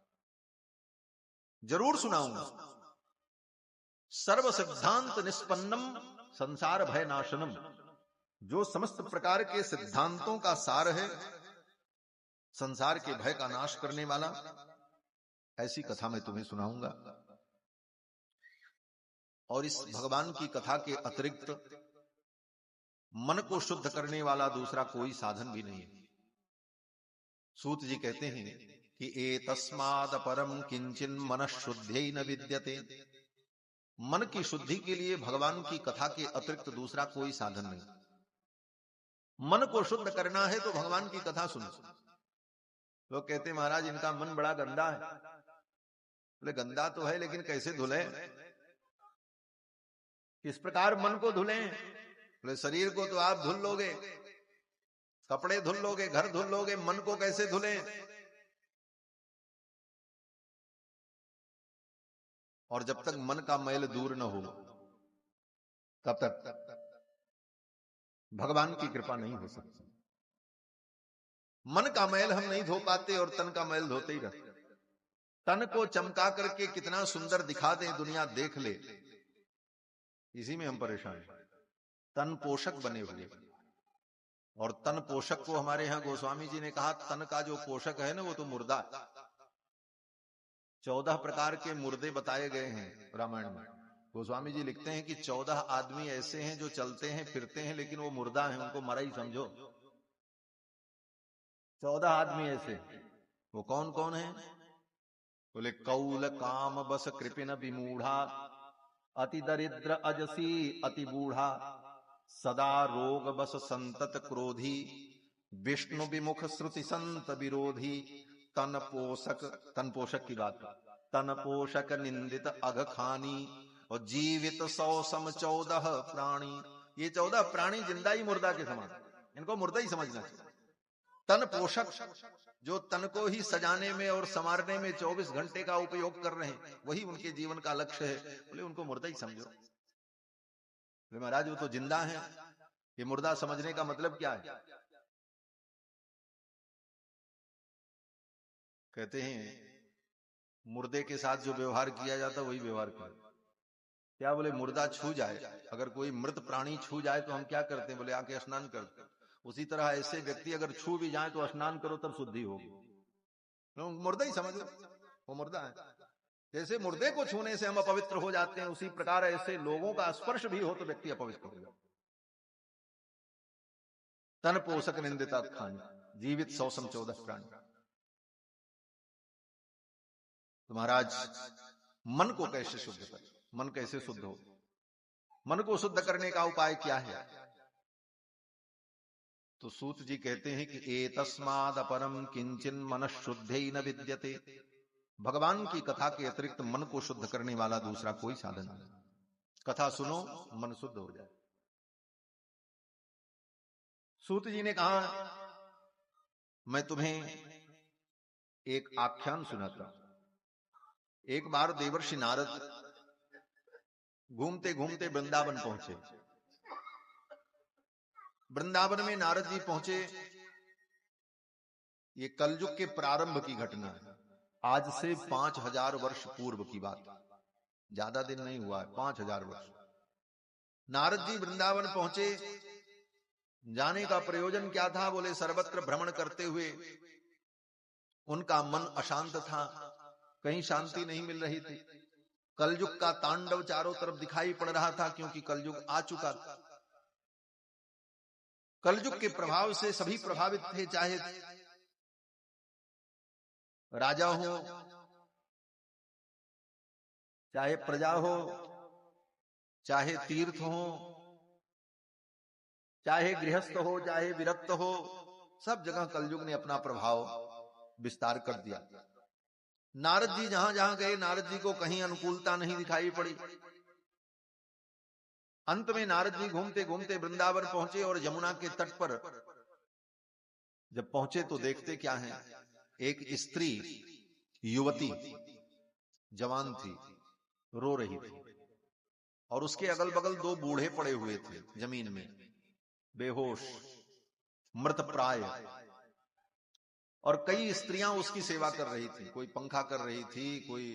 जरूर सुनाऊंगा। सर्व सिद्धांत निष्पन्नम संसार भय नाशनम, जो समस्त प्रकार के सिद्धांतों का सार है, संसार के भय का नाश करने वाला, ऐसी कथा मैं तुम्हें सुनाऊंगा। और इस भगवान की कथा के अतिरिक्त मन को शुद्ध करने वाला दूसरा कोई साधन भी नहीं है। सूत जी कहते हैं कि एतस्माद् परम किंचिन मन शुद्धै न विद्यते। मन की शुद्धि के लिए भगवान की कथा के अतिरिक्त दूसरा कोई साधन नहीं। मन को शुद्ध करना है तो भगवान की कथा सुनो। लोग कहते हैं, महाराज इनका मन बड़ा गंदा है। बोले गंदा तो है, लेकिन कैसे धुले, किस प्रकार मन को धुले? बोले शरीर को तो आप धुल लोगे, कपड़े धुल लोगे, घर धुल लोगे, मन को कैसे धुले? और जब तक मन का मैल दूर न हो, तब तक भगवान की कृपा नहीं हो सकती। मन का मैल हम नहीं धो पाते और तन का मैल धोते ही रहते। तन को चमका करके कितना सुंदर दिखा दे, दुनिया देख ले, इसी में हम परेशान हैं। तन पोषक बने हुए, और तन पोषक को हमारे यहां गोस्वामी जी ने कहा, तन का जो पोषक है ना, वो तो मुर्दा। 14 प्रकार के मुर्दे बताए गए हैं रामायण में। गोस्वामी जी लिखते हैं कि 14 आदमी ऐसे हैं जो चलते हैं फिरते हैं, लेकिन वो मुर्दा हैं, उनको मरा ही समझो। 14 आदमी ऐसे, वो कौन कौन है? बोले कौल काम बस कृपिन विमूढ़ा, अति दरिद्र अजसी अति बूढ़ा, सदा रोग बस संतत क्रोधी, विष्णु विमुख श्रुति संत विरोधी, तन पोषक की बात, तन पोषक निंदित अघ खानी, और जीवित 100 सम 14 प्राणी। ये 14 प्राणी जिंदा ही मुर्दा के समान, इनको मुर्दा ही समझना चाहिए। तन पोषक, जो तन को ही सजाने में और संवारने में 24 घंटे का उपयोग कर रहे हैं, वही उनके जीवन का लक्ष्य है, बोले उनको मुर्दा ही समझो। महाराज वो तो जिंदा है, ये मुर्दा समझने का मतलब क्या है? कहते हैं मुर्दे के साथ जो व्यवहार किया जाता वही व्यवहार करो। क्या? बोले मुर्दा छू जाए, अगर कोई मृत प्राणी छू जाए तो हम क्या करते हैं? बोले आके स्नान करते हैं। उसी तरह ऐसे व्यक्ति अगर छू भी जाए तो स्नान करो, तब शुद्धि होगी। मुर्दा ही समझो, वो मुर्दा है। जैसे मुर्दे को छूने से हम अपवित्र हो जाते हैं, उसी प्रकार ऐसे लोगों का स्पर्श भी हो तो व्यक्ति अपवित्र हो जाता। तन पोषक निंदिता खान, जीवित 100 सम 14 प्राणी। तो महाराज मन को कैसे शुद्ध करें? मन कैसे शुद्ध हो? मन को शुद्ध करने का उपाय क्या है? तो सूत जी कहते हैं कि एतस्माद् अपरम किंचिन मन शुद्धै न विद्यते। भगवान की कथा के अतिरिक्त मन को शुद्ध करने वाला दूसरा कोई साधन नहीं। कथा सुनो, मन शुद्ध हो जाए। सूत जी ने कहा, मैं तुम्हें एक आख्यान सुनाता। एक बार देवर्षि नारद घूमते घूमते वृंदावन पहुंचे। वृंदावन में नारद जी पहुंचे। ये कलयुग के प्रारंभ की घटना है। आज से 5000 वर्ष पूर्व की बात, ज्यादा दिन नहीं हुआ है, 5000 वर्ष। नारद जी वृंदावन पहुंचे। जाने का प्रयोजन क्या था? बोले सर्वत्र भ्रमण करते हुए उनका मन अशांत था, कहीं शांति नहीं मिल रही थी। कलयुग का तांडव चारों तरफ दिखाई पड़ रहा था, क्योंकि कलयुग आ चुका था। कलयुग के प्रभाव से सभी प्रभावित थे, चाहे राजा हो, चाहे प्रजा हो, चाहे तीर्थ हो, चाहे गृहस्थ हो, चाहे विरक्त हो, सब जगह कलयुग ने अपना प्रभाव विस्तार कर दिया। नारद जी जहां जहां गए, नारद जी को कहीं अनुकूलता नहीं दिखाई पड़ी। अंत में नारद जी घूमते घूमते वृंदावन पहुंचे और यमुना के तट पर जब पहुंचे तो देखते क्या है, एक स्त्री, युवती, जवान थी, रो रही थी और उसके अगल बगल 2 बूढ़े पड़े हुए थे जमीन में, बेहोश, मृतप्राय। और कई स्त्रियां उसकी सेवा कर रही थी, कोई पंखा कर रही थी, कोई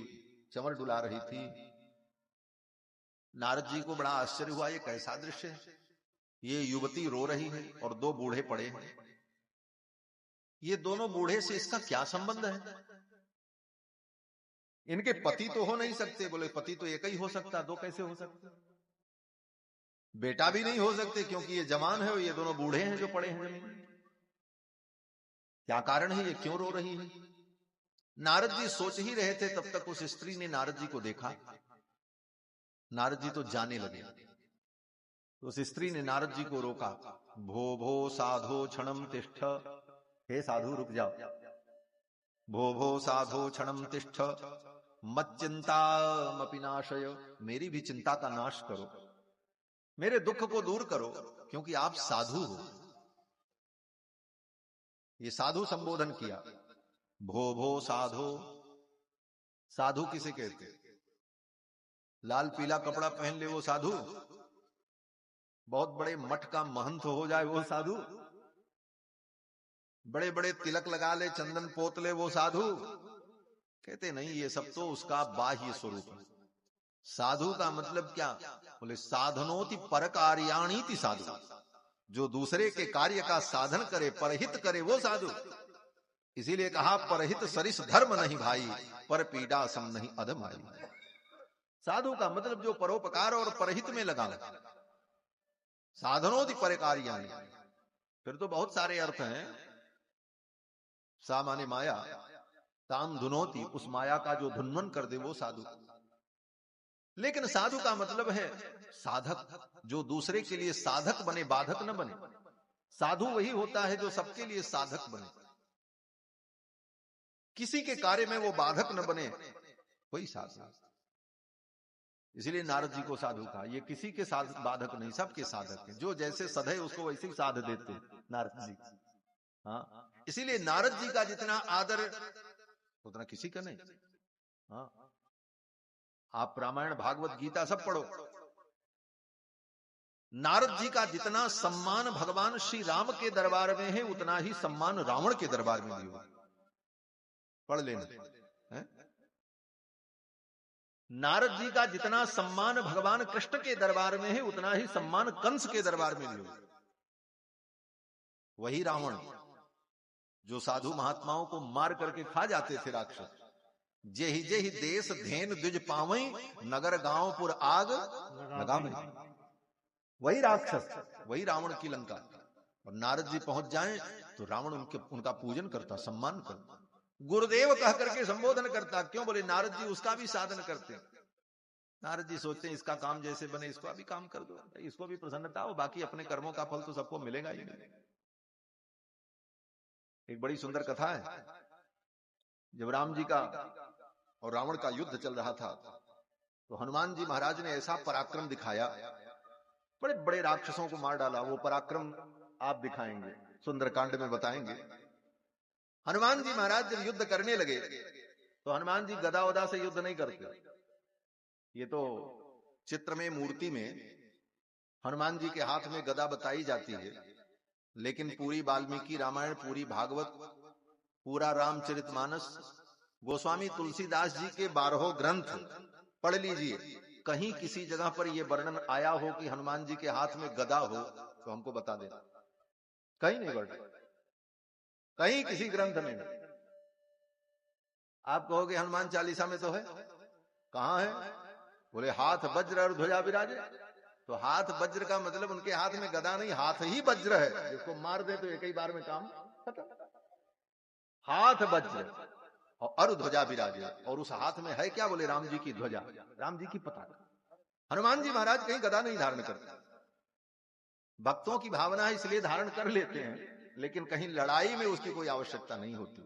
चमर डुला रही थी। नारद जी को बड़ा आश्चर्य हुआ, ये कैसा दृश्य है? ये युवती रो रही है और 2 बूढ़े पड़े हैं। ये दोनों बूढ़े से इसका क्या संबंध है? इनके पति तो हो नहीं सकते। बोले पति तो एक ही हो सकता, 2 कैसे हो सकते? बेटा भी नहीं हो सकते, क्योंकि ये जवान है और ये दोनों बूढ़े हैं जो पड़े हैं जमीन में। क्या कारण है? ये क्यों रो रही है? नारद जी सोच ही रहे थे, तब तक उस स्त्री ने नारद जी को देखा। नारद जी तो जाने लगे। तो उस स्त्री ने नारद जी को रोका। भो भो साधो क्षणम तिष्ठ, हे साधु रुक जाओ। भो भो साधो क्षणम तिष्ठ, मत चिंतामपि नाशय, मेरी भी चिंता का नाश करो, मेरे दुख को दूर करो, क्योंकि आप साधु हो। ये साधु संबोधन किया। भो भो साधो, साधु किसे कहते? लाल पीला कपड़ा पहन ले वो साधु? बहुत बड़े मठ का महंत हो जाए वो साधु? बड़े बड़े तिलक लगा ले, चंदन पोत ले वो साधु? कहते नहीं, ये सब तो उसका बाह्य स्वरूप है। साधु का मतलब क्या? बोले साधनोति पर कार्याणीति साधु, जो दूसरे के कार्य का साधन करे, परहित करे, वो साधु। इसीलिए कहा परहित सरिस धर्म नहीं भाई, पर पीड़ा सम नहीं अधमाई। साधु का मतलब जो परोपकार और परहित में लगा। साधनोति पर कार्याणि, फिर तो बहुत सारे अर्थ हैं। सामान्य माया, ताम धुनोती, उस माया का जो धुनवन कर दे वो साधु। लेकिन साधु का मतलब है साधक, जो दूसरे के लिए साधक बने, बाधक न बने। साधु वही होता है जो सबके लिए साधक बने, किसी के कार्य में वो बाधक न बने, वही साधु। इसलिए नारद जी को साधु कहा। ये किसी के साथ बाधक नहीं, सबके साधक है। जो जैसे सधे उसको वैसे ही साध देते नारद जी। हाँ, इसीलिए नारद जी का जितना आदर उतना किसी का नहीं। हाँ, आप रामायण भागवत गीता सब पढ़ो। नारद जी का जितना सम्मान भगवान श्री राम के दरबार में है, उतना ही सम्मान रावण के दरबार में भी हुआ। पढ़ लेना है? नारद जी का जितना सम्मान भगवान कृष्ण के दरबार में है, उतना ही सम्मान कंस के दरबार में भी हुआ। वही रावण जो साधु महात्माओं को मार करके खा जाते थे राक्षस। जेहि जेहि देश धेन द्विज पावई, नगर गांवपुर आग लगावई। वही राक्षस, वही रावण की लंका। और नारद जी पहुंच जाएं तो रावण उनका पूजन करता, सम्मान करता, गुरुदेव कह करके संबोधन करता। क्यों? बोले नारद जी उसका भी साधन करते। नारद जी सोचते हैं इसका काम जैसे बने, इसको भी काम कर दो, इसको भी प्रसन्नता हो, बाकी अपने कर्मों का फल तो सबको मिलेगा ही मिलेगा। एक बड़ी सुंदर कथा है। जब राम जी का और रावण का युद्ध चल रहा था, तो हनुमान जी महाराज ने ऐसा पराक्रम दिखाया, बड़े बड़े राक्षसों को मार डाला। वो पराक्रम आप दिखाएंगे, सुंदरकांड में बताएंगे। हनुमान जी महाराज जब युद्ध करने लगे तो हनुमान जी गदा वदा से युद्ध नहीं करते। ये तो चित्र में, मूर्ति में हनुमान जी के हाथ में गदा बताई जाती है, लेकिन पूरी वाल्मीकि रामायण, पूरी भागवत, पूरा रामचरितमानस, गोस्वामी तुलसीदास जी के 12 ग्रंथ पढ़ लीजिए, कहीं किसी जगह पर यह वर्णन आया हो कि हनुमान जी के हाथ में गदा हो तो हमको बता देना। कहीं नहीं वर्णन, कहीं किसी ग्रंथ में नहीं। आप कहोगे हनुमान चालीसा में तो है, कहां है? बोले हाथ वज्र और ध्वजा विराजे। तो हाथ वज्र का मतलब उनके हाथ में गदा नहीं, हाथ ही वज्र है, जिसको मार दे तो एक ही बार में काम खत्म। हाथ वज्र और ध्वजा विराजे, और उस हाथ में है क्या? बोले राम जी की ध्वजा, राम जी की पताका। हनुमान जी महाराज कहीं गदा नहीं धारण करते। भक्तों की भावना है इसलिए धारण कर लेते हैं, लेकिन कहीं लड़ाई में उसकी कोई आवश्यकता नहीं होती।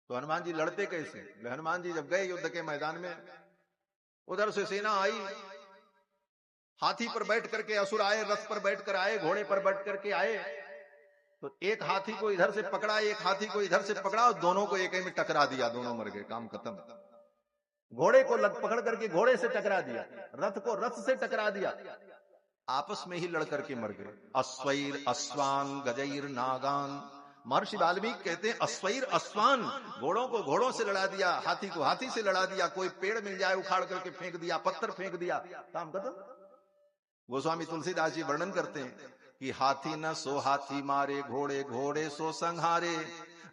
तो हनुमान जी लड़ते कैसे? हनुमान जी जब गए युद्ध के मैदान में, उधर से सेना आई, हाथी पर बैठ करके असुर आए, रथ पर बैठ कर आए, घोड़े पर बैठ करके आए, तो एक हाथी को इधर से पकड़ा, एक हाथी को इधर से पकड़ा, और दोनों को एक ही में टकरा दिया, दोनों मर गए, काम खत्म। घोड़े को पकड़ करके घोड़े से टकरा दिया, रथ को रथ से टकरा दिया, आपस में ही लड़ करके मर गए। अश्वैर अश्वान गजैर नागान, महर्षि वाल्मीकि कहते हैं अश्वैर अश्वान, घोड़ों को घोड़ों से लड़ा दिया, हाथी को हाथी से लड़ा दिया, कोई पेड़ मिल जाए उखाड़ करके फेंक दिया, पत्थर फेंक दिया, काम खत्म। गोस्वामी तुलसीदास जी वर्णन करते हैं कि हाथी न सो हाथी मारे, घोड़े घोड़े सो संहारे,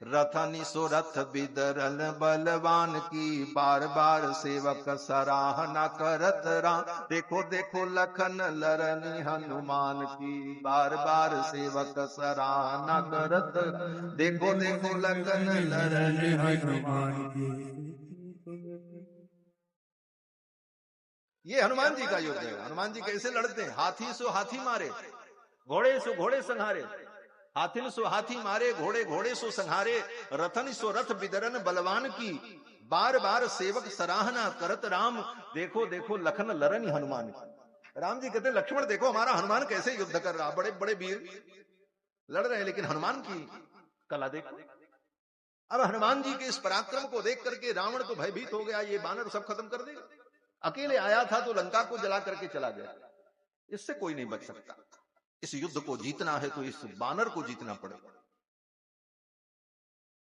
रथनि सो रथ बिदरल बलवान की, बार बार सेवक सराहना करत राम। देखो देखो लखन लरनी हनुमान की, बार बार सेवक सराहना करत, देखो देखो लखन लरनी हनुमान की। ये हनुमान जी का युद्ध है। हनुमान जी कैसे लड़ते हैं? हाथी सो हाथी मारे, घोड़े सो घोड़े संहारे, हाथी सो हाथी मारे, घोड़े घोड़े सो संहारे, रथन सो रथ बिदरन बलवान की, बार बार सेवक सराहना करत राम। देखो देखो लखन लरन हनुमान की। राम जी कहते लक्ष्मण देखो हमारा हनुमान कैसे युद्ध कर रहा, बड़े बड़े वीर लड़ रहे हैं, लेकिन हनुमान की कला देखो। अब हनुमान जी के इस पराक्रम को देख करके रावण तो भयभीत हो गया, ये बानर सब खत्म कर देगा। अकेले आया था तो लंका को जला करके चला गया, इससे कोई नहीं बच सकता। इस युद्ध को जीतना है तो इस बानर को जीतना पड़ेगा।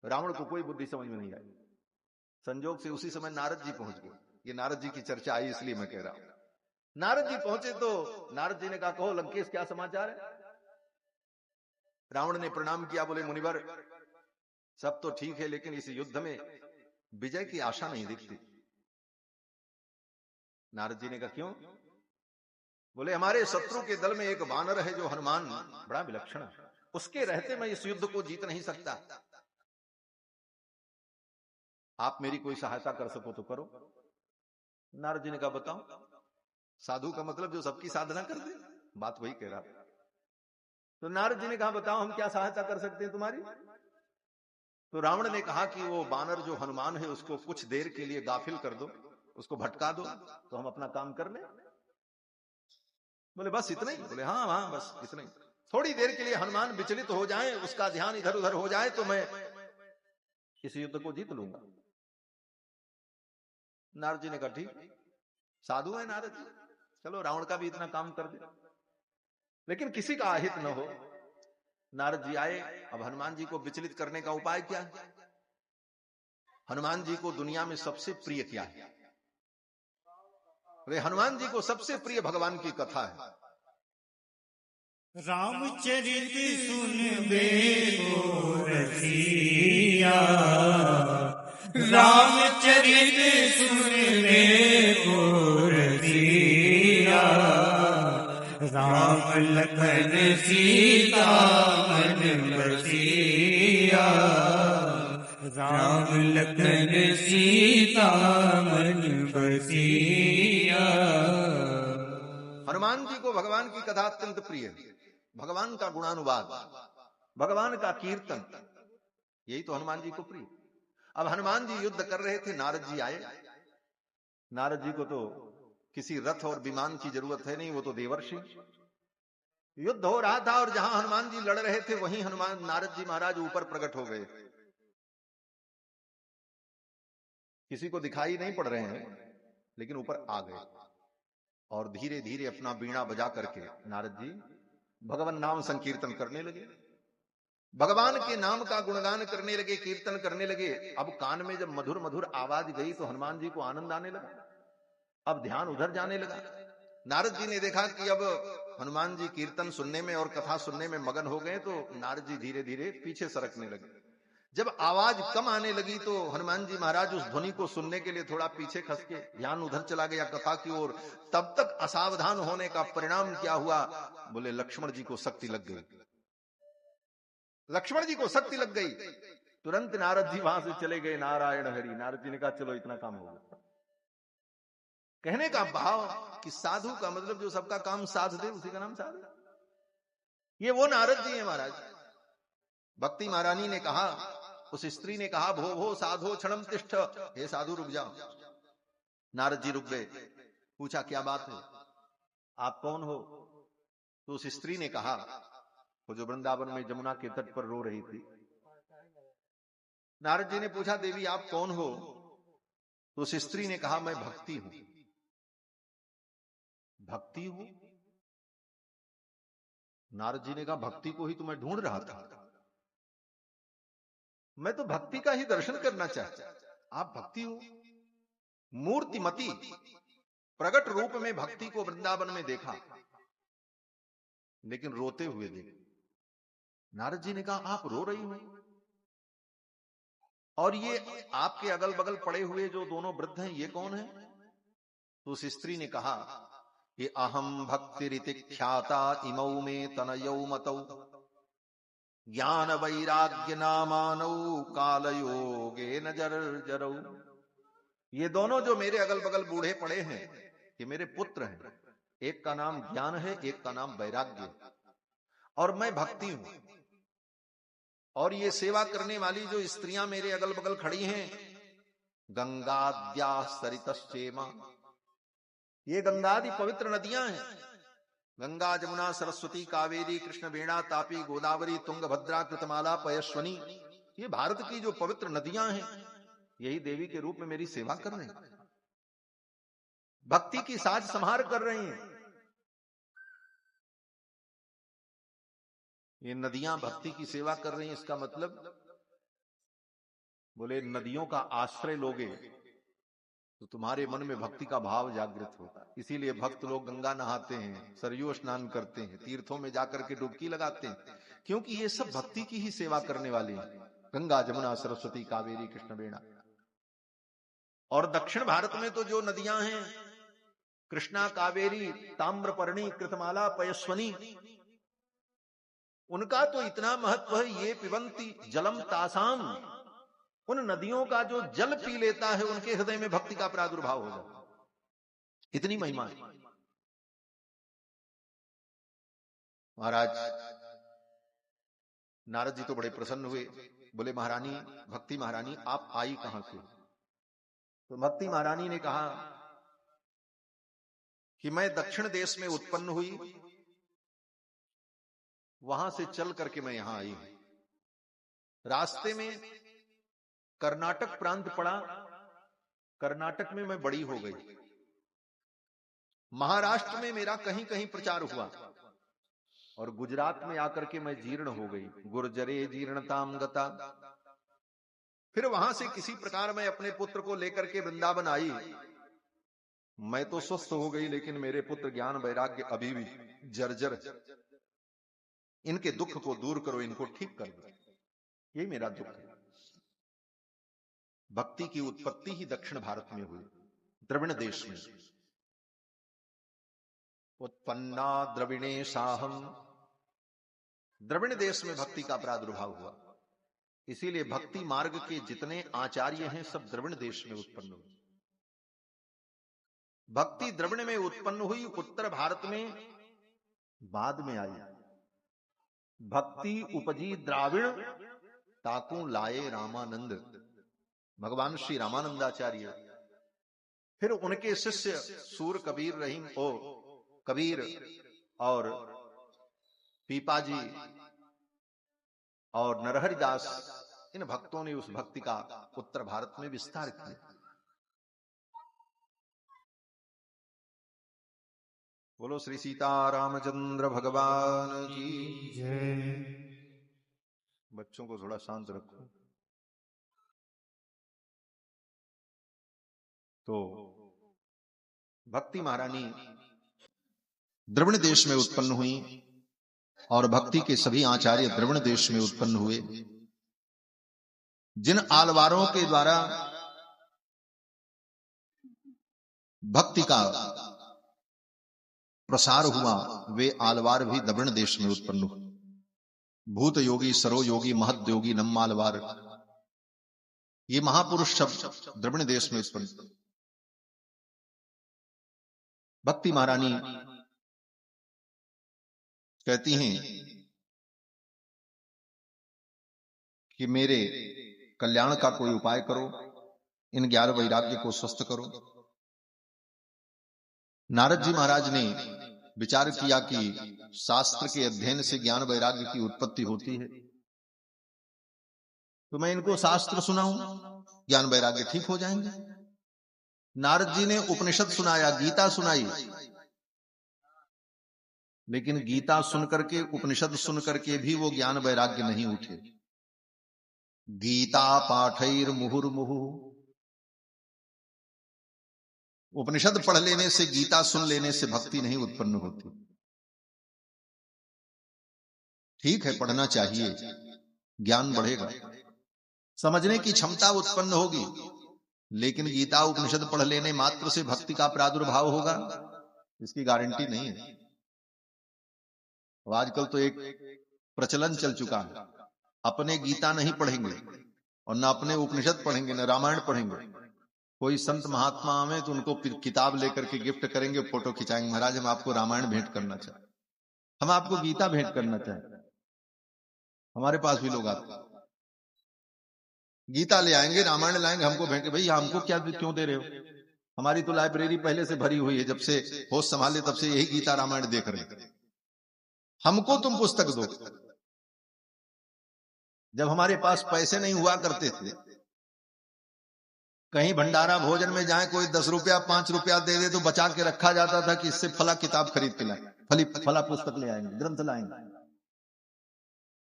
रावण को कोई बुद्धि समझ में नहीं आई। संजोग से उसी समय नारद जी पहुंच गए। ये नारद जी की चर्चा आई इसलिए मैं कह रहा हूं। नारद जी पहुंचे तो नारद जी ने कहा कहो लंकेश क्या समाचार है? रावण ने प्रणाम किया, बोले मुनिवर सब तो ठीक है, लेकिन इस युद्ध में विजय की आशा नहीं दिखती। नारद जी ने कहा क्यों? बोले हमारे शत्रु के दल में एक वानर है जो हनुमान बड़ा विलक्षण है, उसके रहते मैं इस युद्ध को जीत नहीं सकता। आप मेरी कोई सहायता कर सको तो करो। नारद जी ने कहा बताओ। साधु का मतलब जो सबकी साधना कर दे, बात वही कह रहा। तो नारद जी ने कहा बताओ हम क्या सहायता कर सकते हैं तुम्हारी? तो रावण ने कहा कि वो वानर जो हनुमान है उसको कुछ देर के लिए गाफिल कर दो, उसको भटका दो तो हम अपना काम कर लें। बोले बस इतना ही? बोले हाँ हाँ बस इतना ही। थोड़ी देर के लिए हनुमान विचलित हो जाए, उसका ध्यान इधर उधर हो जाए तो मैं इस युद्ध को जीत लूंगा। नारद जी ने कहा ठीक, साधु है नारद जी, चलो रावण का भी इतना काम कर दे, लेकिन किसी का अहित न हो। नारद जी आए। अब हनुमान जी को विचलित करने का उपाय क्या है? हनुमान जी को दुनिया में सबसे प्रिय क्या है? वे हनुमान जी को सबसे प्रिय भगवान की कथा है। रामचरित सुन बेको रसिया, रामचरित सुन बेको रसिया, राम लखन सीता मन बसिया, राम लखन सीता मन बसिया। हनुमान जी को भगवान की कथा अत्यंत प्रिय है। भगवान का गुणानुवाद, भगवान का कीर्तन, यही तो हनुमान जी को प्रिय। अब हनुमान जी युद्ध कर रहे थे, नारद जी आए। नारद जी को तो किसी रथ और विमान की जरूरत है नहीं, वो तो देवर्षि। युद्ध हो रहा था और जहां हनुमान जी लड़ रहे थे वहीं हनुमान नारद जी महाराज ऊपर प्रकट हो गए। किसी को दिखाई नहीं पड़ रहे हैं, लेकिन ऊपर आ गए और धीरे धीरे अपना बीड़ा बजा करके नारद जी भगवान नाम संकीर्तन करने लगे, भगवान के नाम का गुणगान करने लगे, कीर्तन करने लगे। अब कान में जब मधुर मधुर आवाज गई तो हनुमान जी को आनंद आने लगा, अब ध्यान उधर जाने लगा। नारद जी ने देखा कि अब हनुमान जी कीर्तन सुनने में और कथा सुनने में मगन हो गए, तो नारद जी धीरे धीरे पीछे सरकने लगे। जब आवाज कम आने लगी तो हनुमान जी महाराज उस ध्वनि को सुनने के लिए थोड़ा पीछे खस के ध्यान उधर चला गया कथा की ओर। तब तक असावधान होने का परिणाम क्या हुआ? बोले लक्ष्मण जी को शक्ति लग गई, लक्ष्मण जी को शक्ति लग गई। तुरंत नारद जी वहां से चले गए, नारायण हरि। नारद जी ने कहा चलो इतना काम होगा। कहने का भाव कि साधु का मतलब जो सबका काम साध दे, उसी का नाम साधु। ये वो नारद जी है महाराज। भक्ति महारानी ने कहा, उस स्त्री ने कहा, भो भो साधो क्षणम तिष्ठ, हे साधु रुक जाओ। नारद जी रुक गए, पूछा क्या बात है, आप कौन हो? तो उस स्त्री ने कहा, वो जो वृंदावन में जमुना के तट पर रो रही थी। नारद जी ने पूछा, देवी आप कौन हो? तो उस स्त्री ने कहा, मैं भक्ति हूं। भक्ति हूं? नारद जी ने कहा, भक्ति को ही तो मैं ढूंढ रहा था, मैं तो भक्ति का ही दर्शन करना चाहता। आप भक्ति हो? मूर्तिमती प्रगट रूप में भक्ति को वृंदावन में देखा, लेकिन रोते हुए देखा। नारद जी ने कहा, आप रो रही हो? और ये आपके अगल बगल पड़े हुए जो दोनों वृद्ध हैं, ये कौन है? तो उस स्त्री ने कहा, ये अहम भक्ति रीति ख्याता इमौ में तनयौ मतौ ज्ञान वैराग्य नामानौ कालयोगे न जरौ। ये दोनों जो मेरे अगल बगल बूढ़े पड़े हैं, ये मेरे पुत्र हैं। एक का नाम ज्ञान है, एक का नाम वैराग्य, और मैं भक्ति हूं। और ये सेवा करने वाली जो स्त्रियां मेरे अगल बगल खड़ी हैं, गंगाद्या सरितश्चेमा, ये गंगादि पवित्र नदियां हैं। गंगा जमुना सरस्वती कावेरी कृष्ण वेणा तापी गोदावरी तुंगभद्रा कृतमाला पयस्वनी, ये भारत की जो पवित्र नदियां हैं, यही देवी के रूप में मेरी सेवा कर रहे हैं, भक्ति की साज संहार कर रही हैं। ये नदियां भक्ति की सेवा कर रही हैं, इसका मतलब बोले नदियों का आश्रय लोगे तो तुम्हारे मन में भक्ति का भाव जागृत होता। इसीलिए भक्त लोग गंगा नहाते हैं, सरयू स्नान करते हैं, तीर्थों में जाकर के डुबकी लगाते हैं, क्योंकि ये सब भक्ति की ही सेवा करने वाले हैं। गंगा जमुना सरस्वती कावेरी कृष्ण वेणा। और दक्षिण भारत में तो जो नदियां हैं, कृष्णा कावेरी ताम्रपर्णी कृतमाला पयस्वनी, उनका तो इतना महत्व है, ये पिबंती जलम तासाम, उन नदियों का जो जल पी लेता है उनके हृदय में भक्ति का प्रादुर्भाव हो जाता है, इतनी महिमा है। महाराज नारद जी तो बड़े प्रसन्न हुए, बोले महारानी, भक्ति महारानी आप आई कहां से? तो भक्ति महारानी ने कहा कि मैं दक्षिण देश में उत्पन्न हुई, वहां से चल करके मैं यहां आई हूं। रास्ते में कर्नाटक प्रांत पड़ा, कर्नाटक में मैं बड़ी हो गई, महाराष्ट्र में मेरा कहीं कहीं प्रचार हुआ, और गुजरात में आकर के मैं जीर्ण हो गई, गुर्जरे जीर्णताम गता। फिर वहां से किसी प्रकार मैं अपने पुत्र को लेकर के वृंदावन आई। मैं तो स्वस्थ हो गई, लेकिन मेरे पुत्र ज्ञान वैराग्य अभी भी जर्जर है। इनके दुख को दूर करो, इनको ठीक कर दो, यही मेरा दुख है। भक्ति की उत्पत्ति ही दक्षिण भारत में हुई, द्रविड़ देश में। उत्पन्ना द्रविणे साहम, द्रविड़ देश में भक्ति का प्रादुर्भाव हुआ। इसीलिए भक्ति मार्ग के जितने आचार्य हैं सब द्रविड़ देश में उत्पन्न हुए। भक्ति द्रविड़ में उत्पन्न हुई, उत्तर भारत में बाद में आई। भक्ति उपजी द्राविड़, ताकू लाए रामानंद, भगवान श्री रामानंदाचार्य। फिर उनके शिष्य सूर कबीर रहीम ओ कबीर और पीपाजी और नरहरिदास, इन भक्तों ने उस भक्ति का उत्तर भारत में विस्तार किया। बोलो श्री सीता रामचंद्र भगवान की जय। बच्चों को थोड़ा शांत रखो। तो भक्ति महारानी द्रविड़ देश में उत्पन्न हुई और भक्ति के सभी आचार्य द्रविड़ देश में उत्पन्न हुए। जिन आलवारों के द्वारा भक्ति का प्रसार हुआ वे आलवार भी द्रविड़ देश में उत्पन्न हुए। भूत योगी, सरो योगी, महद योगी, नम्मालवार, ये महापुरुष शब्द द्रविड़ देश में उत्पन्न। भक्ति महारानी कहती हैं कि मेरे कल्याण का कोई उपाय करो, इन 11 वैराग्य को स्वस्थ करो। नारद जी महाराज ने विचार किया कि शास्त्र के अध्ययन से ज्ञान वैराग्य की उत्पत्ति होती है, तो मैं इनको शास्त्र सुनाऊं, ज्ञान वैराग्य ठीक हो जाएंगे। नारद जी ने उपनिषद सुनाया, गीता सुनाई, लेकिन गीता सुनकर के, उपनिषद सुन करके भी वो ज्ञान वैराग्य नहीं उठे। गीता पाठैर मुहुर्मुहु, उपनिषद पढ़ लेने से, गीता सुन लेने से भक्ति नहीं उत्पन्न होती। ठीक है, पढ़ना चाहिए, ज्ञान बढ़ेगा, समझने की क्षमता उत्पन्न होगी, लेकिन गीता उपनिषद पढ़ लेने मात्र से भक्ति का प्रादुर्भाव होगा, इसकी गारंटी नहीं है। आजकल तो एक प्रचलन चल चुका है, अपने गीता नहीं पढ़ेंगे और न अपने उपनिषद पढ़ेंगे, न रामायण पढ़ेंगे। कोई संत महात्मा आवे तो उनको किताब लेकर के गिफ्ट करेंगे, फोटो खिंचाएंगे, महाराज हम आपको रामायण भेंट करना चाहते, हम आपको गीता भेंट करना चाहते। हमारे पास भी लोग आते, गीता ले आएंगे, रामायण लाएंगे, हमको भेंट। भाई हमको क्या क्यों दे रहे हो? हमारी तो लाइब्रेरी पहले से भरी हुई है, जब से होश संभाले तब से यही गीता रामायण देख रहे हैं। हमको तुम पुस्तक दो। जब हमारे पास पैसे नहीं हुआ करते थे, कहीं भंडारा भोजन में जाए, कोई 10 रुपया 5 रुपया दे दे तो बचा के रखा जाता था कि इससे फला किताब खरीद के लाए, फला पुस्तक ले आएंगे, ग्रंथ लाएंगे।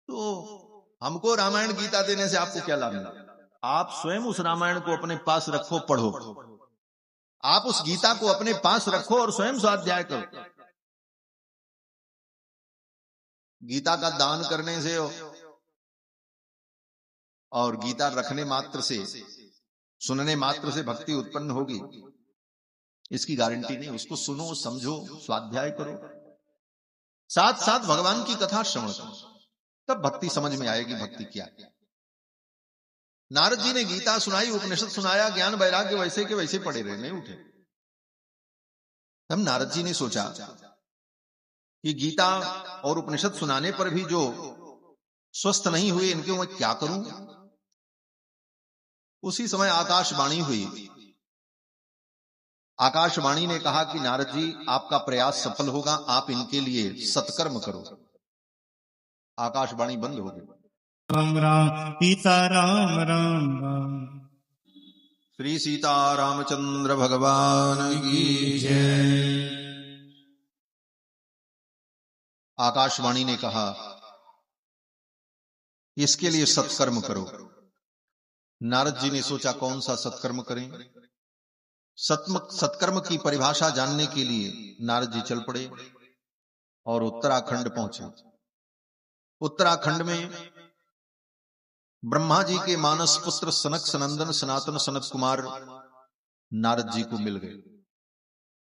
तो हमको रामायण गीता देने से आपको क्या लाभ मिला? आप स्वयं उस रामायण को अपने पास रखो, पढ़ो। आप उस गीता को अपने पास रखो और स्वयं स्वाध्याय करो। गीता का दान करने से और गीता रखने मात्र से, सुनने मात्र से भक्ति उत्पन्न होगी, इसकी गारंटी नहीं। उसको सुनो, समझो, स्वाध्याय करो, साथ साथ भगवान की कथा श्रवण करो, तब भक्ति समझ में आएगी भक्ति क्या है। नारद जी ने गीता सुनाई, उपनिषद सुनाया, ज्ञान वैराग्य वैसे के वैसे पड़े रहे, नहीं उठे। तब नारद जी ने सोचा कि गीता और उपनिषद सुनाने पर भी जो स्वस्थ नहीं हुए, इनके मैं क्या करूं? उसी समय आकाशवाणी हुई। आकाशवाणी ने कहा कि नारद जी आपका प्रयास सफल होगा, आप इनके लिए सत्कर्म करो। आकाशवाणी बंद हो गई। राम राम सीता राम राम राम। श्री सीता रामचंद्र भगवान की जय। आकाशवाणी ने कहा इसके लिए सत्कर्म करो। नारद जी ने सोचा कौन सा सत्कर्म करें। सत्कर्म की परिभाषा जानने के लिए नारद जी चल पड़े और उत्तराखंड पहुंचे। उत्तराखंड में ब्रह्मा जी के मानस पुत्र सनक सनंदन सनातन सनत कुमार नारद जी को मिल गए।